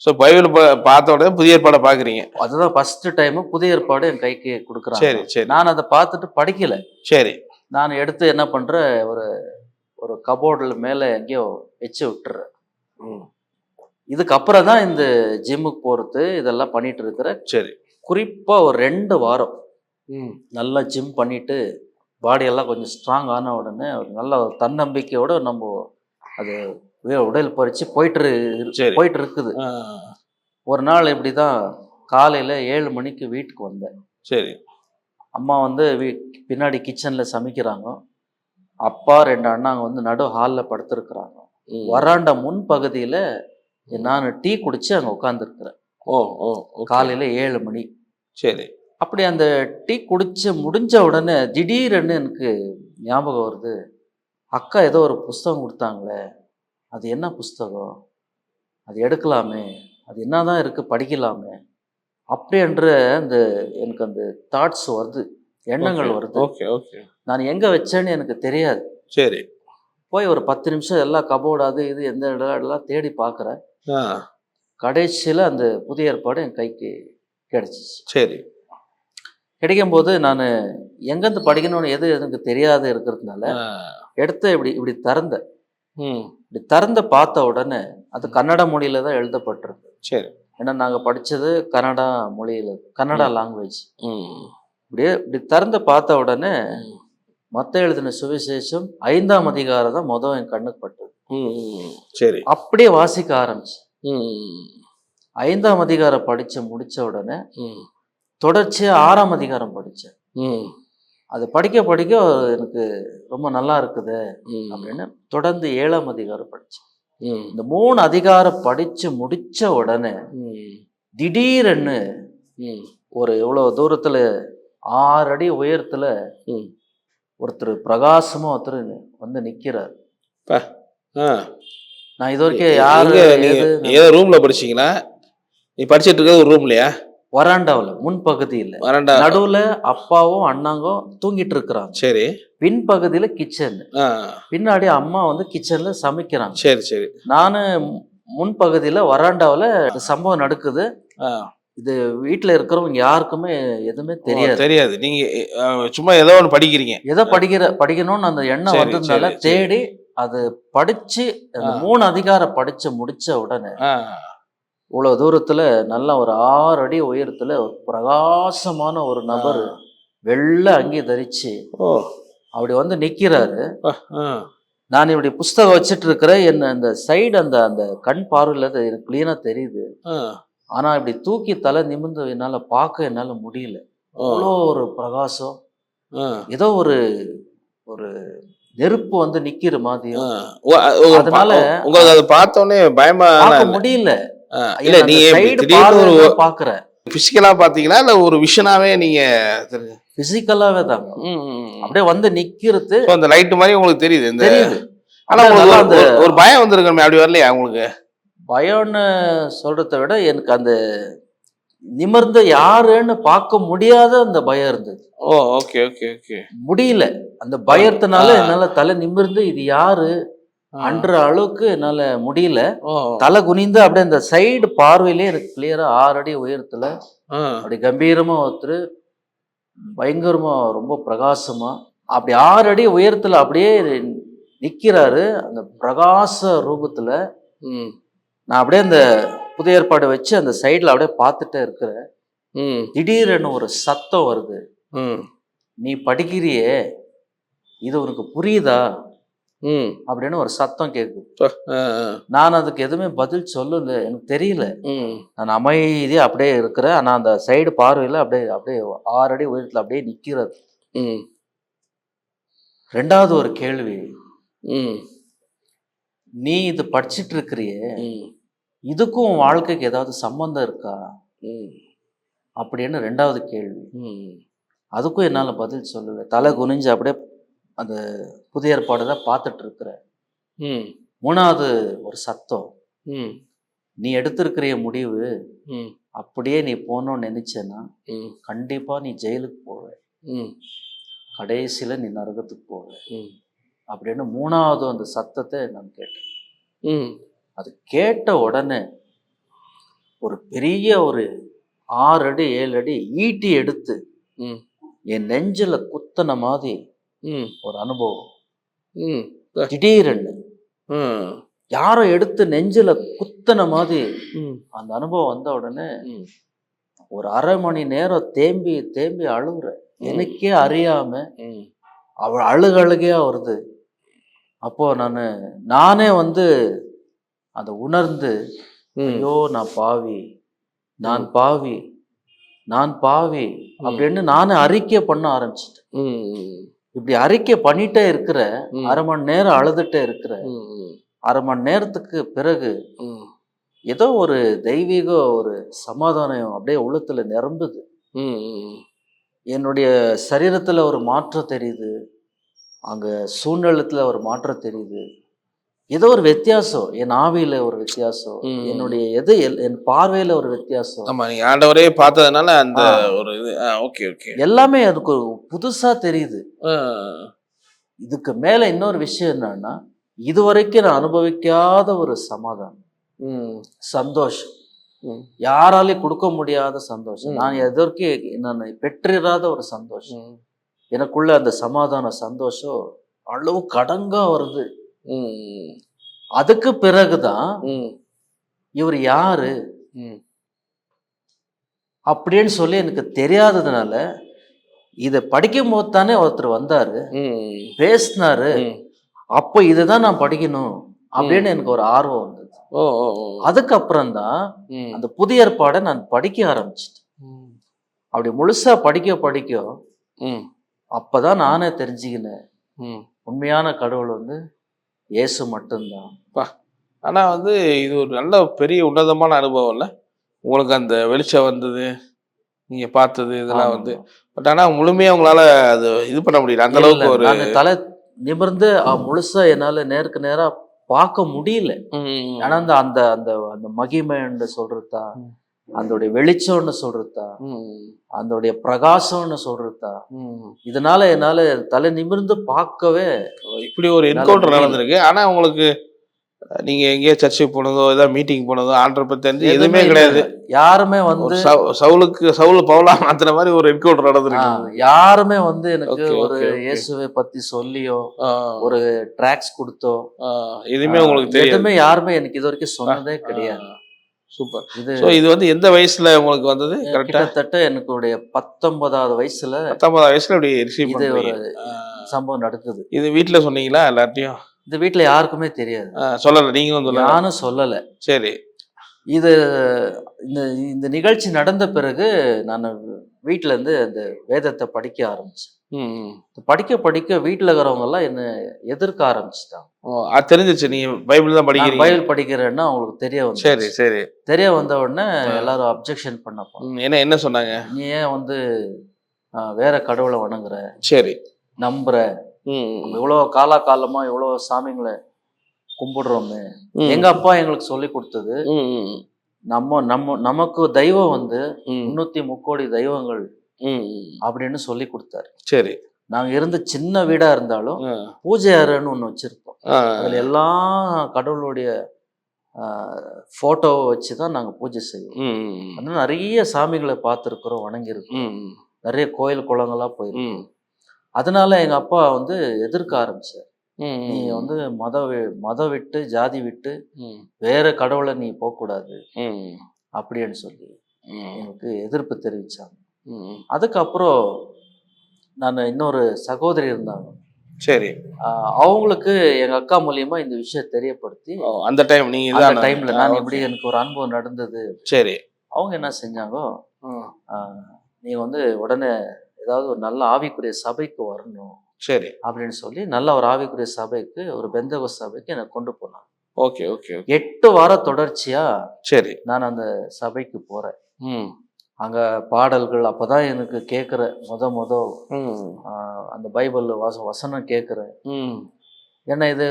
ஸோ பைபிள் பார்த்த உடனே புதிய ஏற்பாடை பாக்குறீங்க. அதுதான் ஃபர்ஸ்ட் டைம் புதிய ஏற்பாடு என் கைக்கு கொடுக்குறாங்க. சரி சரி. நான் அதை பார்த்துட்டு படிக்கல. சரி. நான் எடுத்து என்ன பண்றேன், ஒரு கபோர்டில் மேலே எங்கேயோ வச்சு விட்டுறேன். இதுக்கப்புறம் தான் இந்த ஜிம்முக்கு போறது இதெல்லாம் பண்ணிட்டு இருக்கிறேன். சரி. குறிப்பா ஒரு 2 வாரம் நல்லா ஜிம் பண்ணிட்டு பாடியெல்லாம் கொஞ்சம் ஸ்ட்ராங் ஆன உடனே ஒரு நல்ல ஒரு தன்னம்பிக்கையோட நம்ம அது உடல் பறிச்சு போயிட்டு இருக்குது. ஒரு நாள் இப்படிதான் காலையில 7 மணிக்கு வீட்டுக்கு வந்தேன். சரி. அம்மா வந்து பின்னாடி கிச்சன்ல சமைக்கிறாங்க. அப்பா 2 அண்ணாங்க வந்து நடு ஹாலில் படுத்திருக்கிறாங்க. வராண்ட முன் பகுதியில நான் டீ குடிச்சு அங்க உட்காந்துருக்கிறேன். காலையில 7 மணி. சரி. அப்படி அந்த டீ குடிச்சு முடிஞ்ச உடனே திடீர்னு எனக்கு ஞாபகம் வருது, அக்கா ஏதோ ஒரு புஸ்தகம் கொடுத்தாங்களே, அது என்ன புஸ்தகம், அது எடுக்கலாமே, அது என்னதான் இருக்கு படிக்கலாமே அப்படின்ற அந்த எனக்கு அந்த தாட்ஸ் வருது, எண்ணங்கள் வருது. Okay okay. நான் எங்க வச்சேன்னு எனக்கு தெரியாது. சரி. போய் ஒரு 10 நிமிஷம் எல்லா கபோர்டு அது இது எந்த இடம்லாம் தேடி பார்க்குறேன். ஆ கடைசியில் அந்த புதிய ஏற்பாடு என் கைக்கு கிடைச்சிச்சு. சரி. கிடைக்கும்போது நான் எங்கேருந்து படிக்கணும்னு எது எனக்கு தெரியாது இருக்கிறதுனால எடுத்து இப்படி இப்படி திறந்தேன். இப்படி திறந்து பார்த்த உடனே அது கன்னட மொழியில தான் எழுதப்பட்டிருக்கு. சரி. ஏன்னா நாங்கள் படித்தது கன்னடா மொழியில், கன்னடா லாங்குவேஜ். இப்படியே இப்படி திறந்து பார்த்த உடனே மத்த எழுதின சுவிசேஷம் 5ஆம் அதிகாரம் தான் முதல் என் கண்ணுக்கு பட்டது. சரி. அப்படியே வாசிக்க ஆரம்பிச்சு. 5ஆம் அதிகாரம் படிச்சு முடிச்ச உடனே தொடர்ச்சியா 6ஆம் அதிகாரம் படிச்சேன். அது படிக்க படிக்க எனக்கு ரொம்ப நல்லா இருக்குது அப்படின்னு தொடர்ந்து 7ஆம் அதிகாரம் படிச்சேன். இந்த 3 அதிகாரம் படிச்சு முடிச்ச உடனே திடீரென்னு ஒரு எவ்வளவு தூரத்துல 6 அடி உயரத்துல ஒருத்தர் பிரகாசமா ஒருத்தர் வந்து நிக்கிறார். நான் இது வரைக்கும் யாரு ஏதோ ரூம்ல படிச்சீங்களா? நீ படிச்சிட்டு இருக்கிறது ஒரு ரூம்லயா? வராண்டாவில் முன்பகுதியில் நடுவுல அப்பாவும் அண்ணாங்கும் தூங்கிட்டு இருக்கிறாங்க. சரி. பின்பகுதியில கிச்சன், பின்னாடி அம்மா வந்து கிச்சன்ல சமைக்கிறாங்க. சரி சரி. நானு முன்பகுதியில வராண்டாவில் சம்பவம் நடக்குது. இது வீட்டுல இருக்கிறவங்க யாருக்குமே எதுவுமே தெரியாது. நீங்க சும்மா ஏதோ ஒன்று படிக்கிறீங்க, ஏதோ படிக்கணும்னு அந்த எண்ணம் வந்ததுனால தேடி அது படிச்சு அந்த 3 அதிகாரம் படிச்சு முடிச்ச உடனே இவ்வளவு தூரத்துல நல்ல ஒரு 6 அடி உயரத்துல ஒரு பிரகாசமான ஒரு நபர் வெள்ளை அங்கி தரிச்சு அப்படி வந்து நிக்கிறாரு. நான் இப்படி புஸ்தகம் வச்சுட்டு இருக்கிறேன். என்ன இந்த சைடு அந்த அந்த கண் பார்வையில எனக்கு கிளீனா தெரியுது. ஆனா இப்படி தூக்கி தலை நிமிர்ந்து என்னால பார்க்க என்னால முடியல. அவ்வளோ ஒரு பிரகாசம், ஏதோ ஒரு ஒரு நெருப்பு வந்து நிக்கிற மாதிரியும். அதனால உங்களுக்கு அதை பார்த்தோன்னே பயமா முடியல. இல்ல நீங்க பாக்குற பிசிக்கலா பாத்தீங்களா இல்ல ஒரு விஷனாவே? நீங்க பிசிக்கலாவே தாங்க அப்படியே வந்து நிக்கிறது. அந்த லைட் மாதிரி உங்களுக்கு தெரியுது. தெரியுது. ஆனா அந்த ஒரு பயம் வந்திருக்கணுமே, அப்படி வரலையா உங்களுக்கு? பயம்னு சொல்றதை விட எனக்கு அந்த நிமிர்ந்து யாருன்னு பார்க்க முடியாத அந்த பயம் இருந்தது. Okay okay okay. முடியல. அந்த பயத்தினால என்னால தலை நிமிர்ந்து இது யாரு அன்ற அளவுக்கு என்னால முடியல. தலை குனிந்து அப்படியே அந்த சைடு பார்வையிலே எனக்கு கிளியரா 6 அடி உயரத்துல அப்படி கம்பீரமா ஒருத்தர் பயங்கரமா ரொம்ப பிரகாசமா அப்படி 6 அடி உயரத்துல அப்படியே நிக்கிறாரு. அந்த பிரகாச ரூபத்துல நான் அப்படியே அந்த புதிய ஏற்பாடு வச்சு அந்த சைட்ல அப்படியே பார்த்துட்டே இருக்கிறேன். திடீரென்னு ஒரு சத்தம் வருது. நீ படிக்கிறியே, இது உனக்கு புரியுதா அப்படின்னு ஒரு சத்தம் கேக்குது. நான் அதுக்கு எதுவுமே பதில் சொல்லல, எனக்கு தெரியல. நான் அமைதியா அப்படியே இருக்கிறேன். ஆனா அந்த சைடு பார்வையில அப்படியே அப்படியே 6 அடி உயரத்துல அப்படியே நிக்கிறது. 2வது ஒரு கேள்வி, நீ இது படிச்சுட்டு இருக்கிறியே, இதுக்கும் வாழ்க்கைக்கு ஏதாவது சம்பந்தம் இருக்கா அப்படின்னு 2வது கேள்வி. அதுக்கும் என்னால பதில் சொல்லல. தலை குனிஞ்சு அப்படியே அந்த புதிய ஏற்பாடு தான் பார்த்துட்டு இருக்கிற. 3வது ஒரு சத்தம், நீ எடுத்திருக்கிற முடிவு அப்படியே நீ போகணும்னு நினைச்சேன்னா கண்டிப்பா நீ ஜெயிலுக்கு போவ, கடைசியில நீ நரகத்துக்கு போவ அப்படின்னு 3வது அந்த சத்தத்தை நான் கேட்டேன். அது கேட்ட உடனே ஒரு பெரிய ஒரு 6 அடி 7 அடி ஈட்டி எடுத்து என் நெஞ்சில குத்தன மாதிரி ஒரு அனுபவம். திடீரென்னு யாரோ எடுத்து நெஞ்சில குத்தன மாதிரி அந்த அனுபவம் வந்த உடனே ஒரு 1/2 மணி நேரம் தேம்பி தேம்பி அழுகுற. எனக்கே அறியாம அவள் அழுகையா வருது. அப்போ நானே வந்து அதை உணர்ந்து, ஐயோ நான் பாவி, நான் பாவி, நான் பாவி அப்படின்னு நானே அறிக்கை பண்ண ஆரம்பிச்சிட்டேன். இப்படி அறிக்கை பண்ணிட்டே இருக்கிற 1/2 மணி நேரம் அழுதுட்டே இருக்கிற. 1/2 மணி நேரத்துக்கு பிறகு ஏதோ ஒரு தெய்வீக ஒரு சமாதானம் அப்படியே உள்ளத்துல நிரம்புது. என்னுடைய சரீரத்துல ஒரு மாற்றம் தெரியுது, அங்க சூழ்நிலத்துல ஒரு மாற்றம் தெரியுது. ஏதோ ஒரு வித்தியாசம், என் ஆவியில ஒரு வித்தியாசம், என்னுடைய என் பார்வையில ஒரு வித்தியாசம். ஆமா, நீங்க ஆண்டவரே பார்த்ததுனால அந்த ஆ. ஒரு இது. Okay okay. எல்லாமே அதுக்கு ஒரு புதுசா தெரியுது. இதுக்கு மேல இன்னொரு விஷயம் என்னன்னா, இதுவரைக்கும் நான் அனுபவிக்காத ஒரு சமாதானம், சந்தோஷம், யாராலையும் கொடுக்க முடியாத சந்தோஷம், நான் எதற்கு நான் பெற்றிராத ஒரு சந்தோஷம். எனக்குள்ள அந்த சமாதான சந்தோஷம் அளவு கடங்கா வருது. அதுக்கு பிறகுதான் இவர் யாரு அப்படின்னு சொல்லி எனக்கு தெரியாததுனால, இதை படிக்கும் போது தானே ஒருத்தர் வந்தாரு, பேசினாரு, அப்போ இதுதான் நான் படிக்கணும் அப்படின்னு எனக்கு ஒரு ஆர்வம் வந்தது. அதுக்கப்புறம் தான் அந்த புதிய ஏற்பாடை நான் படிக்க ஆரம்பிச்சிட்டேன். அப்படி முழுசா படிக்க அப்பதான் நானே தெரிஞ்சுக்கினேன், உண்மையான கடவுள் வந்து இயேசு மட்டும்தான். ஆனா வந்து இது ஒரு நல்ல பெரிய உன்னதமான அனுபவம் இல்ல உங்களுக்கு? அந்த வெளிச்சம் வந்தது, நீங்க பார்த்தது இதெல்லாம் வந்து. பட் ஆனா முழுமையா உங்களால அது இது பண்ண முடியல அந்த அளவுக்கு. ஒரு தலை நிமிர்ந்து முழுசா என்னால நேருக்கு நேரா பார்க்க முடியல. ஆனா அந்த அந்த அந்த அந்த மகிமைன்னு சொல்றதா, அதோடைய வெளிச்சம்னு சொல்றதா, அதோடைய பிரகாசம்னு சொல்றதா, இதனால என்னால தலை நிமிர்ந்து பார்க்கவே. இப்படி ஒரு என்கவுண்டர் நடந்திருக்கு. ஆனா உங்களுக்கு நீங்க எங்கேயோ சர்ச்சுக்கு போனதோ ஏதாவது மீட்டிங் போனதோ ஆண்டரை பத்தி தெரிஞ்சு எதுவுமே கிடையாது. யாருமே வந்து சவுல் பவுலா மாத்துற மாதிரி ஒரு என்கவுண்டர் நடந்திருக்கு. யாருமே வந்து எனக்கு ஒரு இயேசுவை பத்தி சொல்லியோ ஒரு ட்ராக்ஸ் கொடுத்தோ எதுவுமே உங்களுக்கு தெரியும்? எதுவுமே யாருமே எனக்கு இது வரைக்கும் சொன்னதே கிடையாது. சூப்பர். இது வந்து எந்த வயசுல உங்களுக்கு வந்தது? கிட்டத்தட்ட எனக்கு 19வது வயசுல. 19வது வயசுல இப்படி ரிசீவ் இது ஒரு சம்பவம் நடக்குது. இது வீட்டுல சொன்னீங்களா எல்லார்ட்டையும்? இந்த வீட்டுல யாருக்குமே தெரியாது. சொல்லல, நீங்களும் சொல்லல? நானும் சொல்லல. சரி. இது இந்த நிகழ்ச்சி நடந்த பிறகு நான் வீட்டுல இருந்து அந்த வேதத்தை படிக்க ஆரம்பிச்சேன். படிக்க வீட்டுல இருக்கிறவங்க எல்லாம் என்ன எதிர்க்க ஆரம்பிச்சுட்டாங்க. தெரிஞ்சிச்சு நீ பைபிள் தான் படிக்கிறீங்க? பைபிள் படிக்கிறேன்னா அவங்களுக்கு தெரிய வந்து. சரி சரி. தெரிய வந்த உடனே எல்லாரும் அப்ஜெக்ஷன் பண்ணப்போ என்ன சொன்னாங்க? நீ ஏன் வந்து வேற கடவுளை வணங்குற, சரி நம்புற, இவ்வளோ காலமா இவ்வளோ சாமிங்களை கும்பிடுறோமே. எங்க அப்பா எங்களுக்கு சொல்லி கொடுத்தது, நமக்கு தெய்வம் வந்து 303 கோடி தெய்வங்கள் அப்படின்னு சொல்லி கொடுத்தாரு. சரி. நாங்க இருந்த சின்ன வீடா இருந்தாலும் பூஜை அறைன்னு ஒண்ணு வச்சிருக்கோம். அதுல எல்லா கடவுளுடைய போட்டோவை வச்சுதான் நாங்க பூஜை செய்வோம். அதனால நிறைய சாமிகளை பார்த்துருக்கிறோம், வணங்கியிருக்கோம், நிறைய கோயில் குளங்களா போயிருக்கோம். அதனால எங்க அப்பா வந்து எதிர்க்க ஆரம்பிச்சார். நீ வந்து மதம் விட்டு ஜாதி விட்டு வேற கடவுளை நீ போகக்கூடாது அப்படின்னு சொல்லி எனக்கு எதிர்ப்பு தெரிவிச்சாங்க. அதுக்கப்புறம் நான் இன்னொரு சகோதரி இருந்தாங்க. சரி. அவங்களுக்கு எங்க அக்கா மூலியமா இந்த விஷயம் தெரியப்படுத்தி, அந்த டைம்ல நான் இப்படி எனக்கு ஒரு அனுபவம் நடந்தது. சரி. அவங்க என்ன செஞ்சாங்க, நீ வந்து உடனே ஏதாவது ஒரு நல்ல ஆவிக்குரிய சபைக்கு வரணும். சரி. அப்படின்னு சொல்லி நல்ல ஒரு ஆவிக்குரிய சபைக்கு, ஒரு பெந்தகோஸ்து சபைக்கு எனக்கு கொண்டு போனாங்க. Okay okay. 8 வாரம் தொடர்ச்சியா சரி நான் அந்த சபைக்கு போறேன். அங்க பாடல்கள் அப்பதான் எனக்கு கேட்குற முத அந்த பைபிள் வசனம் கேட்குறேன். ஏன்னா இது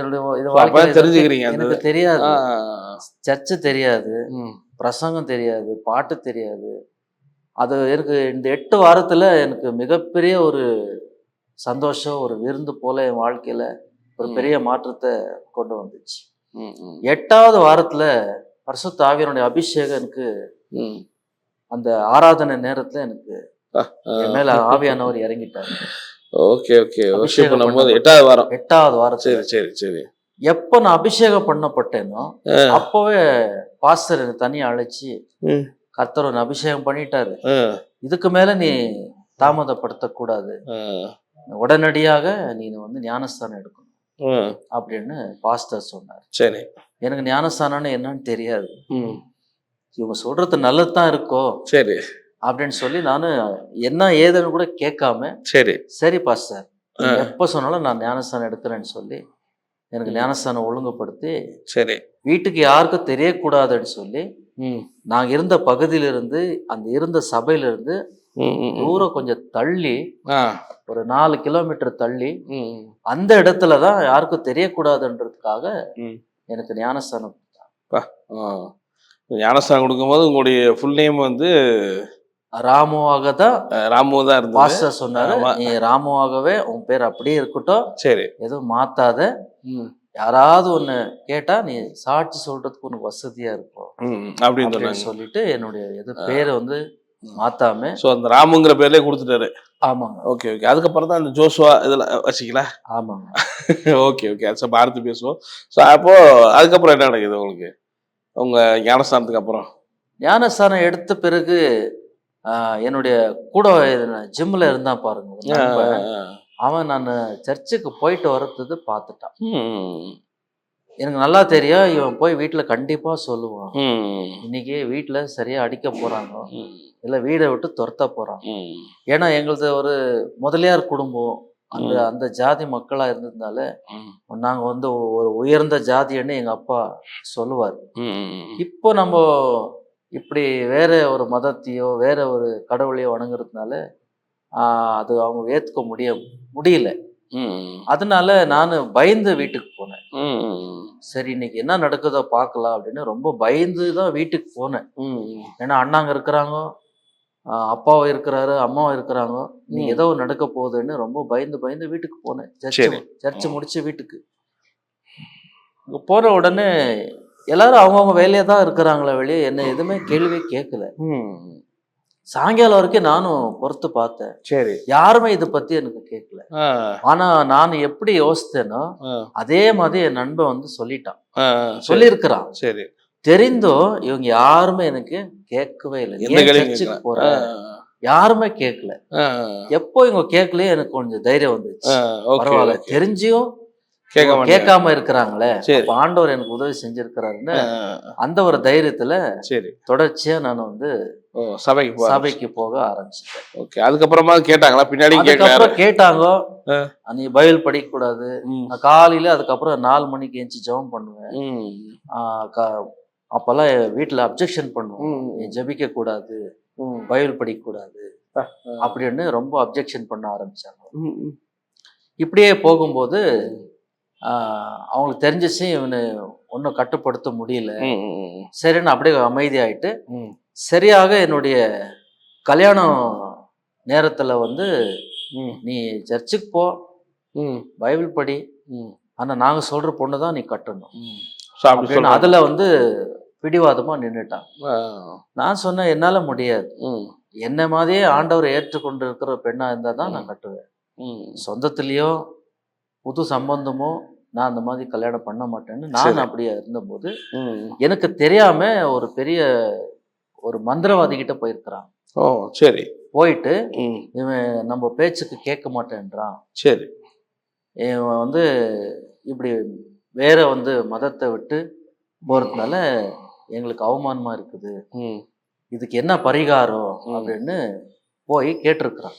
தெரிஞ்சுக்கிறீங்க. எனக்கு தெரியாது, சர்ச்சு தெரியாது, பிரசங்கம் தெரியாது, பாட்டு தெரியாது. அது எனக்கு இந்த 8 வாரத்துல எனக்கு மிகப்பெரிய ஒரு சந்தோஷம், ஒரு விருந்து போல என் வாழ்க்கையில ஒரு பெரிய மாற்றத்தை கொண்டு வந்துச்சு. 8வது வாரத்துல பரிசுத்த ஆவியானுடைய அபிஷேகம் எனக்கு அந்த ஆராதனை நேரத்துல எனக்கு என் மேல ஆவியானவர் இறங்கிட்டாரு. Okay okay. 8வது வாரம். சரி சரி சரி. எப்ப நான் அபிஷேகம் பண்ணப்பட்டேனோ அப்பவே பாஸ்டர் எனக்கு தனியா அழைச்சி, கர்த்தர் ஒன்னு அபிஷேகம் பண்ணிட்டாரு, இதுக்கு மேல நீ தாமதப்படுத்த கூடாது, உடனடியாக நீ வந்து ஞானஸ்தானம் எடுக்கணும் அப்படின்னு பாஸ்டர் சொன்னார். சரி. எனக்கு ஞானஸ்தானம்னு என்னன்னு தெரியாது. இவங்க சொல்றது நல்லதுதான் இருக்கோ சரி அப்படின்னு சொல்லி நானு என்ன ஏதுன்னு கூட கேட்காம, சரி பாஸ்டர் எப்ப சொன்னாலும் நான் ஞானஸ்தானம் எடுக்கிறேன்னு சொல்லி எனக்கு ஞானஸ்தானம் ஒழுங்குபடுத்தி, சரி, வீட்டுக்கு யாருக்கும் தெரியக்கூடாதுன்னு சொல்லி ம் நாங்க இருந்த பகுதியிலிருந்து, அந்த இருந்த சபையிலிருந்து தூரம் கொஞ்சம் தள்ளி, ஆ ஒரு 4 கிலோமீட்டர் தள்ளி, ம் அந்த இடத்துல தான் யாருக்கும் தெரியக்கூடாதுன்றதுக்காக ம் எனக்கு ஞானஸ்தானம். ஆ ஞானஸ்தானம் கொடுக்கும்போது உங்களுடைய ஃபுல் நேம் வந்து ராமுவாக தான் ராமு தான் இருந்தது. பாஸ்டர் சொன்னாரு, ஆமா. நீ ராமுவாகவே உன் பேர் அப்படியே இருக்கட்டும், சரி. எதுவும் மாத்தாத. ம் யாராவது ஒண்ணு கேட்டா நீ சாட்சி சொல்றதுக்கு உனக்கு வசதியா இருக்கும் அப்படின்னு அப்படின்னு சொன்னாங்க. சொல்லிட்டு என்னுடைய பேரை வந்து மாத்தாம. ஸோ அந்த ராமுங்கிற பேர்லயே கொடுத்துட்டாரு. ஆமாங்க. Okay okay. அதுக்கப்புறம் தான் அந்த ஜோஷுவா இதெல்லாம் வச்சிக்கலாம். ஆமாங்க. Okay okay. அது அடுத்து பேசுவோம். ஸோ அப்போ அதுக்கப்புறம் என்ன நடக்குது உங்களுக்கு உங்க ஞானஸ்தானத்துக்கு அப்புறம்? ஞானஸ்தானம் எடுத்த பிறகு என்னுடைய கூட ஜிம்ல இருந்தான் பாருங்க ஒரு நண்பன். அவன் நான் சர்ச்சுக்கு போயிட்டு வர்றது பார்த்துட்டான். எனக்கு நல்லா தெரியும் இவன் போய் வீட்டுல கண்டிப்பா சொல்லுவான், இன்னைக்கு வீட்டுல சரியா அடிக்க போறாங்க, இல்ல வீடை விட்டு துரத்த போறாங்க. ஏன்னா எங்களது ஒரு முதலியார் குடும்பம், அந்த ஜாதி மக்களா இருந்ததுனால நாங்க வந்து ஒரு உயர்ந்த ஜாதின்னு எங்க அப்பா சொல்லுவார். இப்போ நம்ம இப்படி வேற ஒரு மதத்தையோ வேற ஒரு கடவுளையோ வணங்குறதுனால அது அவங்க ஏத்துக்க முடியல. அதனால நான் பயந்து வீட்டுக்கு போனேன். சரி இன்னைக்கு என்ன நடக்குதோ பார்க்கலாம் அப்படின்னு ரொம்ப பயந்து தான் வீட்டுக்கு போனேன். ஏன்னா அண்ணாங்க இருக்கிறாங்க, அப்பாவும் இருக்கிறாரு, அம்மாவும் இருக்கிறாங்க, நீ ஏதோ நடக்க போகுதுன்னு ரொம்ப பயந்து வீட்டுக்கு போனேன். சர்ச்சு முடிச்சு வீட்டுக்கு போன உடனே எல்லாரும் அவங்கவுங்க வேலையா தான் இருக்கிறாங்களே வெளியே, என்ன எதுவுமே கேள்வி கேட்கல. சாயங்காலம் வரைக்கும் நானும் பொறுத்து பார்த்தேன். சரி. யாருமே இதை பத்தி எனக்கு கேட்கல. ஆனா நான் எப்படி யோசித்தேனோ அதே மாதிரி என் நண்பன் வந்து சொல்லிட்டான், சொல்லியிருக்கிறான். சரி. தெரிந்தும் இவங்க யாருமே எனக்கு கேட்கவே இல்லை. சர்ச்சுக்கு போறேன் யாருமே கேட்கல. எப்போ இவங்க கேட்கலையே எனக்கு கொஞ்சம் தைரியம் வந்துச்சு. பரவாயில்ல, தெரிஞ்சியும் கேட்காம இருக்கிறாங்களே, ஆண்டவர் எனக்கு உதவி செஞ்சிருக்கிறாருன்னு அந்த ஒரு தைரியத்துல தொடர்ச்சியா நான் வந்து சபைக்கு போக ஆரம்பிச்சிட்டேன். ஓகே. அதுக்கப்புறமா கேட்டாங்களா? பின்னாடி கேட்டாங்க, நீ பைபிள் படிக்க கூடாது. நான் காலையில அதுக்கப்புறம் 4 மணிக்கு எஞ்சி ஜெபம் பண்ணுவேன். அப்பெல்லாம் வீட்டுல அப்ஜெக்ஷன் பண்ணுவோம், நீ ஜெபிக்க கூடாது, பைபிள் படிக்க கூடாது அப்படின்னு ரொம்ப அப்ஜெக்ஷன் பண்ண ஆரம்பிச்சாங்க. இப்படியே போகும்போது அவங்களுக்கு தெரிஞ்சிச்சு இவனு ஒன்றும் கட்டுப்படுத்த முடியல. சரின்னு அப்படியே அமைதியாயிட்டு, சரியாக என்னுடைய கல்யாணம் நேரத்துல வந்து நீ சர்ச்சுக்கு போ, பைபிள் படி, ஆனா நாங்க சொல்ற பொண்ணு தான் நீ கட்டணும். அதுல வந்து பிடிவாதமா நின்றுட்டான். நான் சொன்னேன், என்னால முடியாது, என்ன மாதிரியே ஆண்டவர் ஏற்றுக்கொண்டு இருக்கிற பெண்ணா இருந்தா தான் நான் கட்டுவேன். சொந்தத்திலயோ புது சம்பந்தமோ நான் அந்த மாதிரி கல்யாணம் பண்ண மாட்டேன்னு நான் அப்படியே இருந்தபோது எனக்கு தெரியாம ஒரு பெரிய ஒரு மந்திரவாதி கிட்ட போயிருக்கிறான். சரி. போயிட்டு இவன் நம்ம பேச்சுக்கு கேட்க மாட்டேன்றான். சரி. இவன் வந்து இப்படி வேற வந்து மதத்தை விட்டு போறதுனால எங்களுக்கு அவமானமா இருக்குது, இதுக்கு என்ன பரிகாரம் அப்படின்னு போய் கேட்டிருக்கிறான்.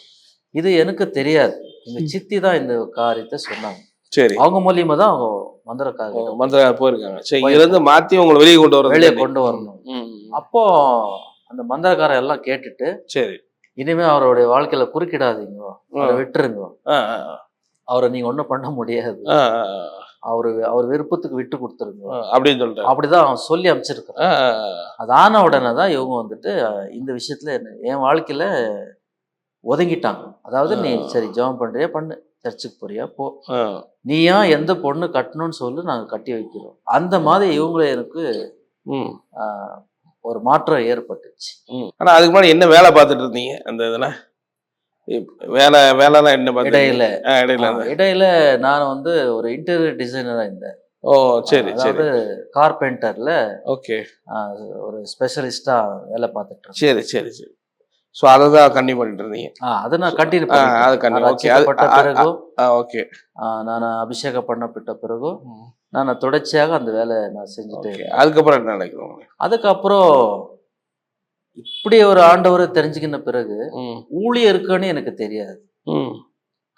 இது எனக்கு தெரியாது, எங்க சித்தி தான் இந்த காரியத்தை சொன்னாங்க. சரி. அவங்க மூலியமா தான் அவங்க மந்திரக்காரர் போயிருக்காங்க. சரி, இங்க இருந்து மாத்தி உங்களை வெளியே கொண்டு வரணும். அப்போ அந்த மந்திரக்காரர் எல்லாம் கேட்டுட்டு, சரி இனிமே அவருடைய வாழ்க்கையில குறுக்கிடாதீங்க, அவரை விட்டுருங்க, அவரை நீங்க ஒண்ணும் பண்ண முடியாது, அவர் விருப்பத்துக்கு விட்டு கொடுத்துருங்க அப்படின்னு சொல்லிட்டு அப்படிதான் அவன் சொல்லி அமைச்சிருக்கான். அது ஆன உடனே தான் இவங்க வந்துட்டு இந்த விஷயத்துல என் வாழ்க்கையில ஒதுங்கிட்டாங்க. அதாவது நீ சரி ஜெபம் பண்றியா பண்ணு, சர்ச்சுக்கு போறியா போ, நீயா எந்த பொண்ணு கட்டணும்னு சொல்லு, நாங்க கட்டி வைக்கிறோம். அந்த மாதிரி இவங்களே எனக்கு ஒரு மாற்றம் ஏற்பட்டுச்சு. ஆனா அதுக்கு முன்னாடி என்ன வேலை பார்த்துட்டு இருந்தீங்க அந்த இதுல? வேலைலாம் என்ன இடையில நான் வந்து ஒரு இன்டீரியர் டிசைனரா இருந்தேன். சரி. அதாவது கார்பெண்டர்ல ஓகே ஒரு ஸ்பெஷலிஸ்டா வேலை பார்த்துட்டு. சரி சரி சரி. ஸோ அதை தான் கண்டினியூ பண்ணிட்டு இருந்தீங்க? அதை நான் கண்டினியூ ஓகே. நான் அபிஷேகம் பண்ணப்பட்ட பிறகு நான் தொடர்ச்சியாக அந்த வேலை நான் செஞ்சுட்டேன். அதுக்கப்புறம் என்ன நினைக்கிறோம்? அதுக்கப்புறம் இப்படி ஒரு ஆண்டவரை தெரிஞ்சுக்கின பிறகு ஊழியம் இருக்குன்னு எனக்கு தெரியாது.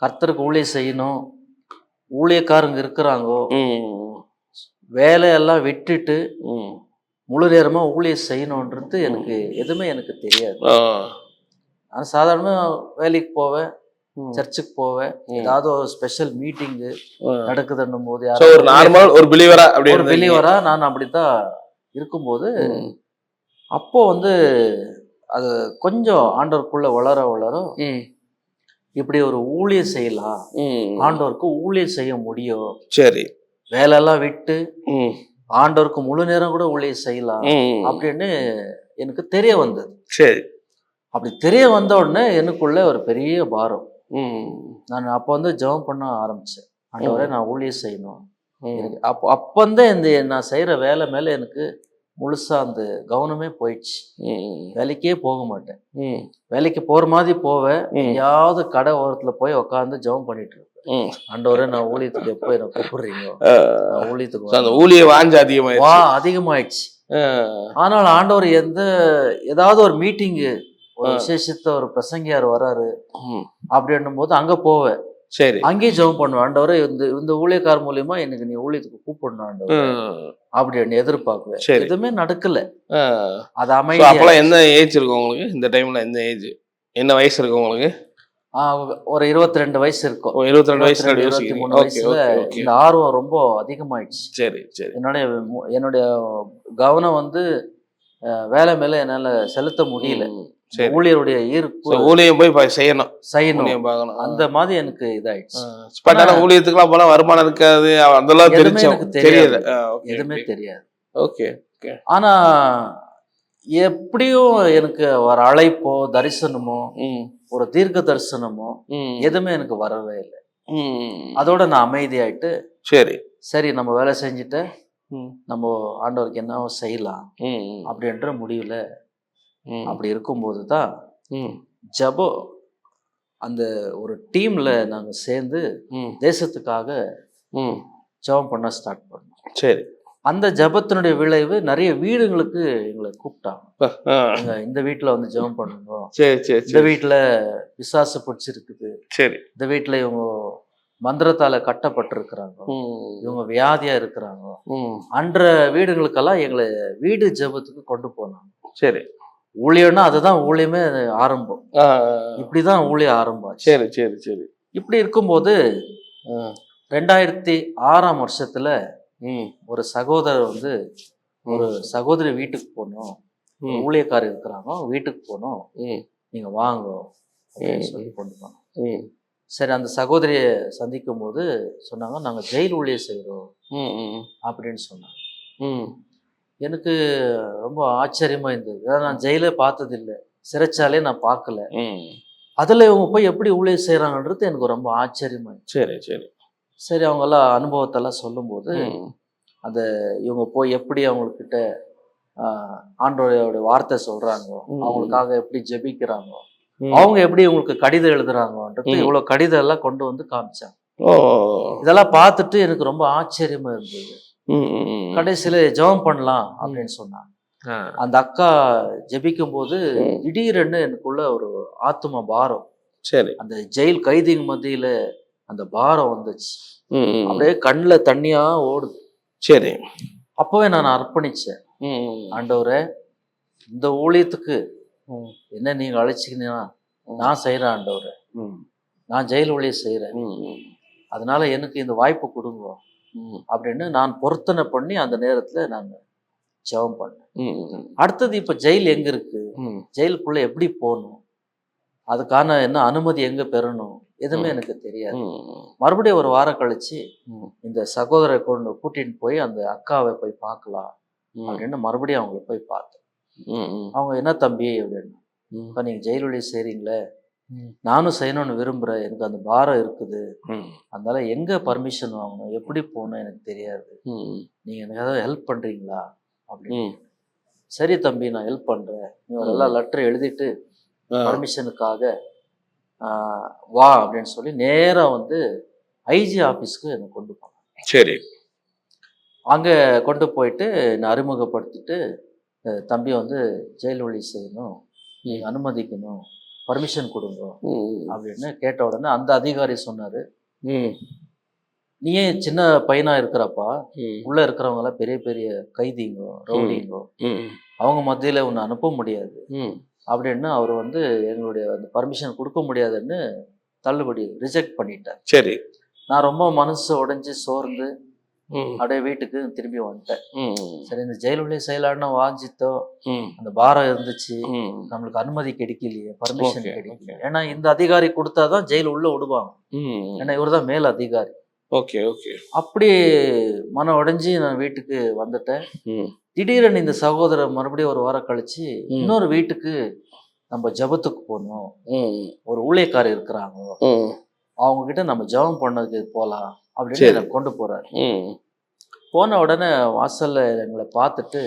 கர்த்தருக்கு ஊழியம் செய்யணும், ஊழியக்காரங்க இருக்கிறாங்கோ, வேலையெல்லாம் விட்டுட்டு முழு நேரமா ஊழியம் செய்யணுன்றது எனக்கு எதுவுமே எனக்கு தெரியாது. நான் சாதாரணமா வேலைக்கு போவேன், சர்ச்சுக்கு போவேன், ஏதாவது ஒரு ஸ்பெஷல் மீட்டிங்கு நடக்குதுன்னும் போது So, ஒரு நார்மல் ஒரு பிலீவரா அப்படி ஒரு பிலீவரா நான் அப்படித்தான் இருக்கும்போது, அப்போ வந்து அது கொஞ்சம் ஆண்டவருக்குள்ள வளர வளர இப்படி ஒரு ஊழியம் செய்யலாம், ஆண்டவருக்கு ஊழியம் செய்ய முடியும், சரி வேலையெல்லாம் விட்டு ஆண்டவருக்கு முழு நேரம் கூட ஊழியம் செய்யலாம் அப்படின்னு எனக்கு தெரிய வந்தது. சரி அப்படி தெரிய வந்த உடனே எனக்குள்ள ஒரு பெரிய பாரம். நான் அப்போ வந்து ஜெபம் பண்ண ஆரம்பிச்சேன். ஆண்டவரே நான் ஊழியம் செய்யணும். எனக்கு அப்பந்தான் இந்த நான் செய்யற வேலை மேல எனக்கு முழுசா அந்த கவனமே போயிடுச்சு. வேலைக்கே போக மாட்டேன். வேலைக்கு போற மாதிரி போவேன், எங்கேயாவது கடை ஓரத்துல போய் உட்காந்து ஜெபம் பண்ணிட்டு இருப்பேன். ஆண்டவரே நான் ஊழியத்துக்கு எப்போ என்ன கூப்பிடுறீங்க, நான் ஊழியத்துக்கு அந்த ஊழிய வாஞ்ச அதிகமாயிடுச்சு. ஆனால் ஆண்டவர் ஏதாவது ஒரு மீட்டிங்கு, ஒரு விசேஷத்த ஒரு பிரசங்கியார் வராரு அப்படின்னும் போது அங்க போவேன். சரி அங்கேயும் ஜெபம் பண்ணுவேன், ஆண்டவரே இந்த ஊழியக்கார மூலியமா எனக்கு நீ ஊழியத்துக்கு கூப்பிடணும் ஆண்டவரே அப்படின்னு எதிர்பார்க்குவேன். எதுவுமே நடக்கல. அது அமைதி. அப்பெல்லாம் என்ன ஏஜ் இருக்கும் உங்களுக்கு? இந்த டைம்ல என்ன வயசு இருக்கு உங்களுக்கு? ஒரு 22 வயசு இருக்கும். 22 வயசுல 23 வயசுல இந்த ஆர்வம் ரொம்ப அதிகமாயிடுச்சு. சரி சரி. என்னுடைய கவனம் வந்து வேலை மேல என்னால செலுத்த முடியல. ஊழியருடைய ஈர்ப்பு, ஊழியம் போய் செய்யணும் அந்த மாதிரி எனக்கு இதாயிடுச்சு. ஊழியத்துக்குலாம் போனா வருமானம் இருக்காது, அதெல்லாம் தெரியாது, எதுவுமே தெரியாது. ஓகே. ஆனா எப்படியும் எனக்கு ஒரு அழைப்போ தரிசனமோ ஒரு தீர்க்க தரிசனமோ எதுவுமே எனக்கு வரவே இல்லை. அதோட நான் அமைதியாயிட்டு சரி நம்ம வேலை செஞ்சுட்டு நம்ம ஆண்டவருக்கு என்ன செய்யலாம் அப்படின்ற முடிவுல அப்படி இருக்கும்போது தான் ஜபம் அந்த ஒரு டீம்ல நாங்க சேர்ந்து தேசத்துக்காக ஜபம் பண்ண ஸ்டார்ட் பண்ணோம். சரி. அந்த ஜபத்தினுடைய விளைவு நிறைய வீடுங்களுக்கு எங்களை கூப்பிட்டாங்க. இந்த வீட்டுல வந்து ஜெபம் பண்ணுங்க, இந்த வீட்டுல பிசாசு பிடிச்சிருக்குது, இந்த வீட்டுல இவங்க மந்திரத்தால கட்டப்பட்டிருக்கிறாங்க, இவங்க வியாதியா இருக்கிறாங்க அன்ற வீடுகளுக்கெல்லாம் எங்களை வீடு ஜெபத்துக்கு கொண்டு போனாங்க. சரி. ஊழியம்னா அதுதான் ஊழியமே ஆரம்பம். இப்படிதான் ஊழியம் ஆரம்பம். சரி சரி சரி. இப்படி இருக்கும்போது 2006 வருஷத்துல ஒரு சகோதரர் வந்து ஒரு சகோதரி வீட்டுக்கு போனோம், ஊழியக்காரர் இருக்கிறாங்க, வீட்டுக்கு போனோம், நீங்க வாங்க அப்படின்னு சொல்லி கொண்டு போனோம். சரி, அந்த சகோதரியை சந்திக்கும் போது சொன்னாங்க நாங்க ஜெயில் ஊழியம் செய்யறோம் அப்படின்னு சொன்னாங்க. எனக்கு ரொம்ப ஆச்சரியமா இருந்தது. ஏன்னா நான் ஜெயிலே பார்த்தது இல்லை, சிறைச்சாலே நான் பார்க்கல. அதுல இவங்க போய் எப்படி ஊழியம் செய்யறாங்கன்றது எனக்கு ரொம்ப ஆச்சரியமா. சரி சரி சரி. அவங்க எல்லாம் அனுபவத்தெல்லாம் சொல்லும்போது அந்த இவங்க போய் எப்படி அவங்கக்கிட்ட ஆண்டவருடைய வார்த்தை சொல்றாங்க, அவங்களுக்காக எப்படி ஜெபிக்கிறாங்க, அவங்க எப்படி உங்களுக்கு கடிதம் எழுதுறாங்கன்றது இவ்வளவு கடிதம் எல்லாம் கொண்டு வந்து காமிச்சாங்க. இதெல்லாம் பார்த்துட்டு எனக்கு ரொம்ப ஆச்சரியமா இருந்தது. கடைசியில ஜெபம் பண்ணலாம் அப்படின்னு சொன்னாங்க. அந்த அக்கா ஜெபிக்கும் போது திடீரென்னு எனக்குள்ள ஒரு ஆத்ம பாரம், சரி, அந்த ஜெயில் கைதிங்க மத்தியில அந்த பாரம் வந்துச்சு. அப்படியே கண்ணுல தண்ணியா ஓடுது. சரி. அப்பவே நான் அர்ப்பணிச்சேன். ஆண்டவரே, இந்த ஊழியத்துக்கு என்ன நீங்க அழைச்சிக்கினா நான் செய்யறேன் ஆண்டவரே, நான் ஜெயில் ஊழியம் செய்யறேன், அதனால எனக்கு இந்த வாய்ப்பு கொடுங்க அப்படின்னு நான் பொருத்தனை பண்ணி அந்த நேரத்துல நான் ஜெபம் பண்ணேன். அடுத்தது இப்ப ஜெயில் எங்க இருக்கு, ஜெயிலுக்குள்ள எப்படி போகணும், அதுக்கான என்ன அனுமதி எங்க பெறணும், எதுவுமே எனக்கு தெரியாது. மறுபடியும் ஒரு வாரம் கழிச்சு இந்த சகோதரரை கொண்டு கூட்டிட்டு போய் அந்த அக்காவை போய் பார்க்கலாம் அப்படின்னு மறுபடியும் அவங்களை போய் பார்த்தேன். அவங்க என்ன தம்பி அப்படின்னு, இப்போ நீங்க ஜெயில் ஊழியம் செய்றீங்களே, நானும் செய்யணும்னு விரும்புறேன், எனக்கு அந்த பாரம் இருக்குது, அதனால எங்க பர்மிஷன் வாங்கணும், எப்படி போகணும் எனக்கு தெரியாது, நீங்க எனக்கு ஏதாவது ஹெல்ப் பண்றீங்களா அப்படின்னு. சரி தம்பி, நான் ஹெல்ப் பண்றேன், நீங்க எல்லாம் லெட்டர் எழுதிட்டு பர்மிஷனுக்காக வா அப்படின்னு சொல்லி நேரா வந்து ஐஜி ஆஃபீஸ்க்கு என்னை கொண்டு போனேன். சரி. அங்கே கொண்டு போயிட்டு என்னை அறிமுகப்படுத்திட்டு, தம்பி வந்து ஜெயில் ஊழியம் செய்யணும், நீங்கள் அனுமதிக்கணும், பர்மிஷன் கொடுங்க அப்படின்னு கேட்ட உடனே அந்த அதிகாரி சொன்னாரு, நீ ஏன் சின்ன பையனா இருக்கிறப்பா ம், உள்ள இருக்கிறவங்க எல்லாம் பெரிய பெரிய கைதிங்கோ ரவுடிங்கோ ம், அவங்க மத்தியில உன்னை அனுப்ப முடியாது ம், அப்படின்னு அவர் வந்து எங்களுடைய அந்த பர்மிஷன் கொடுக்க முடியாதுன்னு தள்ளுபடி ரிஜெக்ட் பண்ணிட்டார். சரி. நான் ரொம்ப மனசு உடைஞ்சு சோர்ந்து ம், அப்படியே வீட்டுக்கு திரும்பி வந்துட்டேன். ம், சரி, இந்த ஜெயிலுள்ளே செயலாடின வாஞ்சித்தோ ம், அந்த பாரம் இருந்துச்சு, ம். நம்மளுக்கு அனுமதி கிடைக்கலையே, பர்மிஷன் Okay, கிடைக்கல. okay. ஏன்னா இந்த அதிகாரி கொடுத்தாதான் ஜெயில் உள்ள விடுவாங்க. ம். ஏன்னா இவர் தான் மேல் அதிகாரி. Okay, okay. அப்படி மன உடைஞ்சு நான் வீட்டுக்கு வந்துட்டேன். ம், திடீரென்னு இந்த சகோதரர் மறுபடியும் ஒரு வாரம் கழிச்சு ம். இன்னொரு வீட்டுக்கு நம்ம ஜெபத்துக்கு போகணும், ம், ஒரு ஊழியக்காரர் இருக்கிறாங்க, ம், அவங்க கிட்ட நம்ம ஜெபம் பண்ணதுக்கு போகலாம் அப்படின்னு சரி. என்னை கொண்டு போறாரு. ம், போன உடனே வாசல்ல எங்களை பார்த்துட்டு,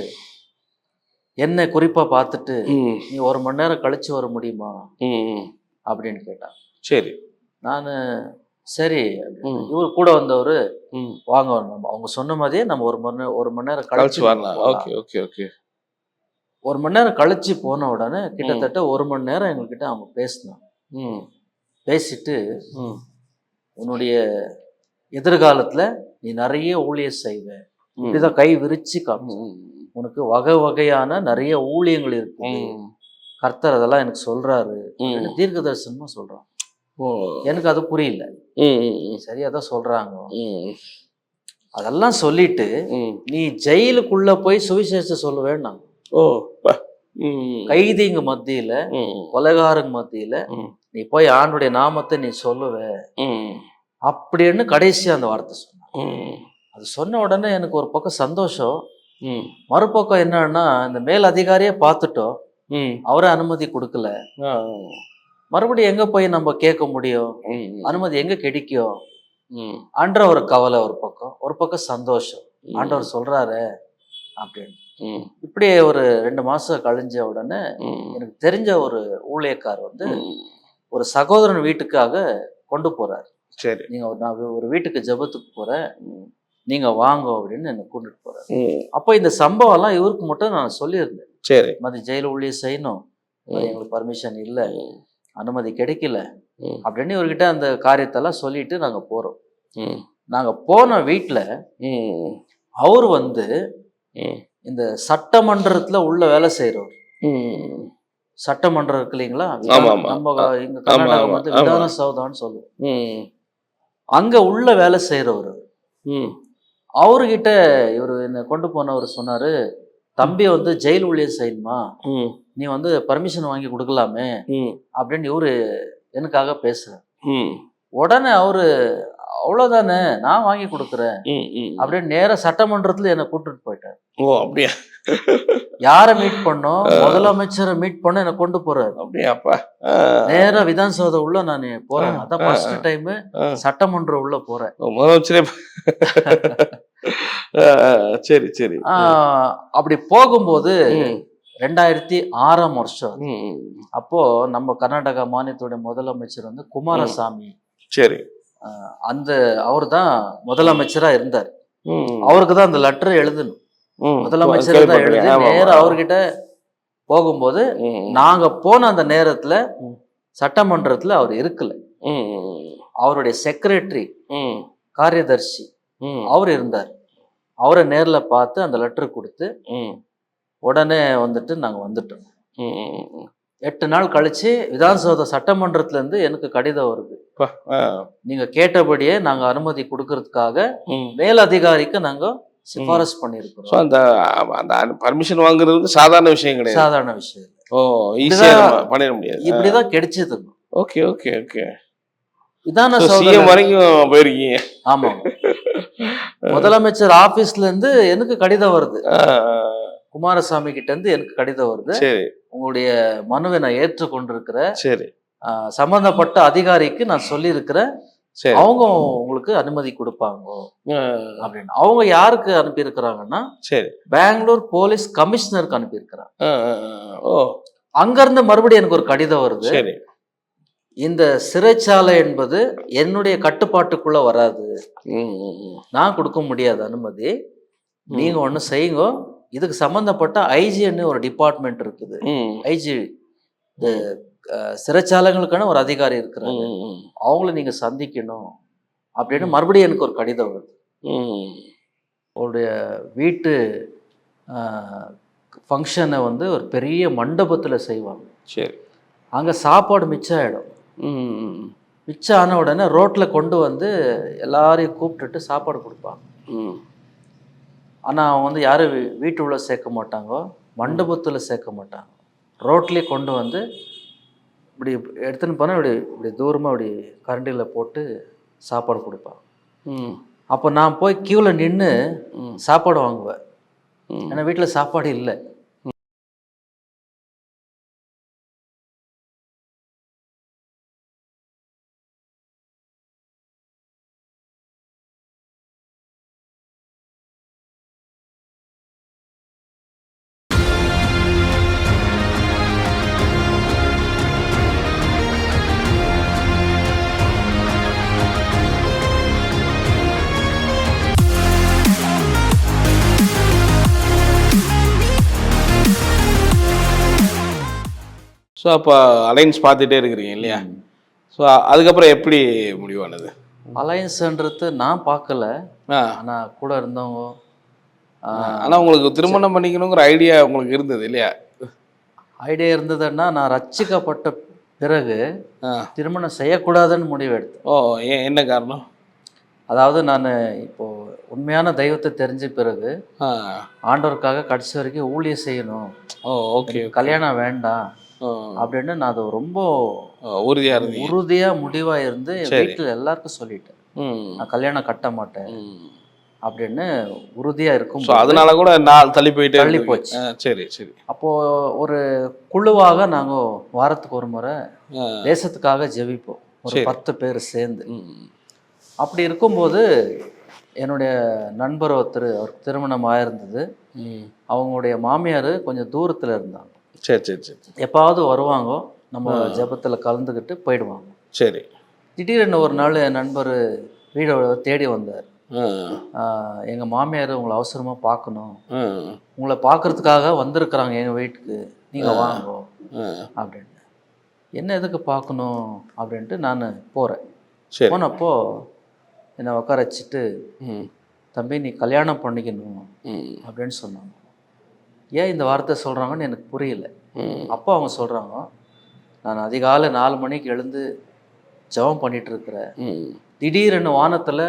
என்ன குறிப்பா பார்த்துட்டு, ம், நீ 1 மணி நேரம் கழிச்சு வர முடியுமா ம். அப்படின்னு கேட்டான். சரி. நான் சரி அப்படின்னு. ம், இவர் கூட வந்தவர், ம். வாங்க நம்ம அவங்க சொன்ன மாதிரியே நம்ம 1 மணி நேரம் கழிச்சு கழிச்சு வரலாம். போகலாம். Okay, okay, okay. 1 மணி நேரம் கழிச்சு போன உடனே கிட்டத்தட்ட 1 மணி நேரம் எங்ககிட்ட அவங்க பேசினாங்க. ம், பேசிட்டு, ம், உன்னுடைய எதிர்காலத்துல நீ நிறைய ஊழியம் செய்வ, ம். இப்படிதான் கை விரிச்சு காமிச்சு, ம், உனக்கு வகை வகையான நிறைய ஊழியங்கள் இருக்கு, ம், கர்த்தர் அதெல்லாம் எனக்கு சொல்றாரு ம். அப்படின்னு தீர்க்க தரிசனமா சொல்றான். ஓ. எனக்கு அது புரியல. ம், ம், ம், சரியா தான் சொல்றாங்க. ம், அதெல்லாம் சொல்லிட்டு ம். நீ ஜெயிலுக்குள்ள போய் சுவிசேஷம் சொல்லுவேன்னா, ஓ. பா. ம், கைதிங்க மத்தியில, ம், கொலைகாரங்க மத்தியில ம், நீ போய் ஆண்டுடைய நாமத்தை நீ சொல்லுவ ம், அப்படின்னு கடைசியா அந்த வார்த்தை சொன்னான். ம், அது சொன்ன உடனே எனக்கு ஒரு பக்கம் சந்தோஷம், ம், மறுபக்கம் என்னன்னா இந்த மேல் அதிகாரியே பார்த்துட்டோம், ம். அவரே அனுமதி கொடுக்கல, ஆ. மறுபடியும் எங்க போய் நம்ம கேட்க முடியும், ம், அனுமதி எங்க கிடைக்கும் ம், அன்ற ஒரு கவலை ஒரு பக்கம் சந்தோஷம். ம். ஆண்டவர் சொல்றாரு அப்படின்னு. ம், இப்படி ஒரு 2 மாசம் கழிஞ்ச உடனே ம், எனக்கு தெரிஞ்ச ஒரு ஊழியக்கார் வந்து ம். ஒரு சகோதரன் வீட்டுக்காக கொண்டு போறாரு. சரி. நான் ஒரு வீட்டுக்கு ஜெபத்துக்கு போறேன், நீங்க வாங்க அப்படின்னு என்னை கூட்டிட்டு போறாரு. ம், அப்போ இந்த சம்பவம் எல்லாம் இவருக்கு மட்டும் நான் சொல்லியிருந்தேன். சரி. மதி ஜெயில ஊழியம் செய்யணும், அது எங்களுக்கு பர்மிஷன் இல்லை, ம், அனுமதி கிடைக்கல ம், அப்படின்னு இவர்கிட்ட அந்த காரியத்தெல்லாம் சொல்லிட்டு நாங்க போறோம். ம், நாங்க போன வீட்டுல ம், அவர் வந்து ம், இந்த சட்டமன்றத்துல உள்ள வேலை செய்யறவர். ம். சட்டமன்றம் இருக்கு இல்லைங்களா, ஆமா, ஆமா. நம்ம இங்க கர்நாடகம் வந்து ஆமா. விதான சௌதான்னு சொல்லுவோம். ம், அங்க உள்ள வேலை செய்யறவர். ம், அவர்கிட்ட இவர் என்னை கொண்டு போனவர் சொன்னாரு, தம்பி வந்து ஜெயில் ஊழியம் செய்யணுமா, ம், நீ வந்து பர்மிஷன் வாங்கி கொடுக்கலாமே ம், அப்படின்னு இவரு எனக்காக பேசுறாரு. ம், உடனே அவரு, அவ்வளவுதானே நான் வாங்கி கொடுக்குறேன் ம், ம். அப்படின்னு நேரா சட்டமன்றத்துல என்னை கூட்டிட்டு போயிட்டாரு. ஓ, அப்படியா? யாரை மீட் பண்ணோம், முதலமைச்சரை மீட் பண்ண என்னை கொண்டு போறாரு. அப்படியாப்பா? ஆ. நேரா விதான் சௌதா உள்ள நான் போறேன். ஆ, அதான் ஆ, ஃபர்ஸ்ட் டைம் ஆ. சட்டமன்றம் உள்ள போறேன். ஓ, முதலமைச்சரே. ஆ, சரி, சரி. அப்படி போகும்போது ம், 2006ஆம் வருஷம். ம், அப்போ நம்ம கர்நாடகா மாநிலத்துடைய முதலமைச்சர் வந்து குமாரசாமி. சரி. அந்த அவர் தான் முதலமைச்சரா இருந்தார். ம், அவருக்கு தான் அந்த லெட்டர் எழுதணும். ம். முதலமைச்சர் தான் எழுதி கேள்விப்பட்டிருக்கேன். ஆமா, நேரா ஆமா. அவர்கிட்ட போகும்போது ம், நாங்க போன அந்த நேரத்துல ம். சட்டமன்றத்துல அவர் இருக்கல. ம், ம், அவருடைய செக்ரட்டரி, ம், காரியதர்சி ம், அவர் இருந்தார். அவரை நேர்ல பார்த்து அந்த லெட்டர் கொடுத்து ம், உடனே வந்துட்டு நாங்க வந்துட்டோம். ம், ம், ம். 8 நாள் கழிச்சு விதானசௌத சட்டமன்றத்துல இருந்து எனக்கு கடிதம் வருது. பா. ஆ. நீங்க கேட்டபடியே நாங்க அனுமதி கொடுக்கறதுக்காக ம். மேல் அதிகாரிக்கு நாங்க சிபாரசு ஸோ பண்ணியிருக்கிறோம். அந்த அந்த பர்மிஷன் வாங்குறது வந்து சாதாரண விஷயம் கிடையாது. சாதாரண விஷயம் இல்லை. ஓ, ஈஸியா நம்ம பண்ணிட முடியாது. இப்படிதான் கிடைச்சது. Okay, okay, okay. Vidhana CM Soudha வரைக்கும் போயிருக்கீங்க. ஆமா, முதலமைச்சர் ஆபீஸ்ல இருந்து எனக்கு கடிதம் வருது. ஆ, குமாரசாமி கிட்ட இருந்து எனக்கு கடிதம் வருது. சரி, உங்களுடைய மனுவை நான் ஏற்றுக்கொண்டிருக்கிறேன், சரி, சம்பந்தப்பட்ட அதிகாரிக்கு நான் சொல்லியிருக்கிறேன், சரி. அவங்க உங்களுக்கு அனுமதி கொடுப்பாங்க ஆ, அப்படின்னு. அவங்க யாருக்கு அனுப்பியிருக்கிறாங்கன்னா சரி. பெங்களூர் போலீஸ் கமிஷனருக்கு அனுப்பியிருக்கிறாங்க. ஆ, ஆ, ஆ. ஓ, அங்கிருந்து மறுபடியும் எனக்கு ஒரு கடிதம் வருது. சரி. இந்த சிறைச்சாலை என்பது என்னுடைய கட்டுப்பாட்டுக்குள்ள வராது, ம், ம், ம். நான் கொடுக்க முடியாது அனுமதி. நீங்க ஒண்ணு செய்யுங்க, இதுக்கு சம்பந்தப்பட்ட ஐஜின்னு ஒரு டிபார்ட்மெண்ட் இருக்குது. ம், ஐஜி சிறைச்சாலைகளுக்கான ஒரு அதிகாரி இருக்கிறாங்க, ம், ம். அவங்கள நீங்க சந்திக்கணும் அப்படின்னு மறுபடியும் எனக்கு ஒரு கடிதம் வருது. ம். அவருடைய வீட்டு ஃபங்க்ஷனை வந்து ஒரு பெரிய மண்டபத்தில் செய்வாங்க. சரி. அங்கே சாப்பாடு மிச்சம் ஆகிடும். ம். மிச்சம் ஆன உடனே ரோட்டில் கொண்டு வந்து எல்லாரையும் கூப்பிட்டுட்டு சாப்பாடு கொடுப்பாங்க. ம். ஆனால் அவங்க வந்து யாரும் வீட்டு உள்ள சேர்க்க மாட்டாங்க, மண்டபத்தில் சேர்க்க மாட்டாங்க. ரோட்லேயே கொண்டு வந்து இப்படி எடுத்துன்னு போனால் இப்படி இப்படி தூரமாக இப்படி கரண்டியில் போட்டு சாப்பாடு கொடுப்பாங்க. ம். அப்போ நான் போய் க்யூவில் நின்று ம். சாப்பாடு வாங்குவேன். ம். ஏன்னா வீட்டில் சாப்பாடு இல்லை. ஸோ அப்போ அலைன்ஸ் பார்த்துட்டே இருக்கிறீங்க இல்லையா? ஸோ அதுக்கப்புறம் எப்படி முடிவானது? அலையன்ஸ்ன்றது நான் பார்க்கல, ஆ. ஆனால் கூட இருந்தவங்க ஆனால் உங்களுக்கு திருமணம் பண்ணிக்கணுங்கிற ஐடியா உங்களுக்கு இருந்தது இல்லையா? ஐடியா இருந்ததுன்னா நான் ரட்சிக்கப்பட்ட பிறகு ஆ. திருமணம் செய்யக்கூடாதுன்னு முடிவு எடுத்தேன். ஓ, ஏன், என்ன காரணம்? அதாவது நான் இப்போது உண்மையான தெய்வத்தை தெரிஞ்ச பிறகு ஆ. ஆண்டவருக்காக கடைசி வரைக்கும் ஊழியம் செய்யணும், ஓ, ஓகே. எனக்கு கல்யாணம் வேண்டாம் ஓ, அப்படின்னு நான் அது ரொம்ப உறுதியாக இருந்தீங்க. உறுதியாக முடிவாக இருந்து என் சரி. வீட்டில் எல்லாருக்கும் சொல்லிட்டேன், ம். நான் கல்யாணம் கட்ட மாட்டேன் ம். அப்படின்னு உறுதியாக இருக்கும். ஸோ அதனால கூட நாள் தள்ளி போயிட்டே தள்ளி இருந்தீங்க. போச்சு. சரி சரி. அப்போது ஒரு குழுவாக நாங்கள் வாரத்துக்கு ஒரு முறை ஆ. தேசத்துக்காக ஜெபிப்போம், ஒரு சரி. 10 பேர் சேர்ந்து. ம். அப்படி இருக்கும்போது என்னுடைய நண்பர் ஒருத்தர், அவருக்கு திருமணம் ஆயிருந்தது. ம். அவங்களுடைய மாமியார் கொஞ்சம் தூரத்தில் இருந்தாங்க. சரி சரி சரி. எப்பாவது வருவாங்க, நம்ம ஜெபத்தில் கலந்துக்கிட்டு போயிடுவாங்க. சரி. திடீர்னு ஒரு நாள் என் நண்பர் வீடை தேடி வந்தார். ஆ. எங்கள் மாமியார் உங்களை அவசரமாக பார்க்கணும், ஆ. உங்களை பார்க்கறதுக்காக வந்திருக்கிறாங்க எங்கள் வீட்டுக்கு, நீங்கள் வாங்க ஆ. அப்படின்னு. என்ன எதுக்கு பார்க்கணும் அப்படின்ட்டு நான் போகிறேன். சரி. போனப்போ என்னை உட்கார வச்சுட்டு, ம். தம்பி நீ கல்யாணம் பண்ணிக்கணும் ம். அப்படின்னு சொன்னாங்க. ஏன் இந்த வார்த்தை சொல்கிறாங்கன்னு எனக்கு புரியல. ம். அப்போ அவங்க சொல்கிறாங்க, நான் அதிகாலை 4 மணிக்கு எழுந்து ஜெபம் பண்ணிகிட்டு இருக்கிறேன், ம். திடீரென்னு வானத்தில்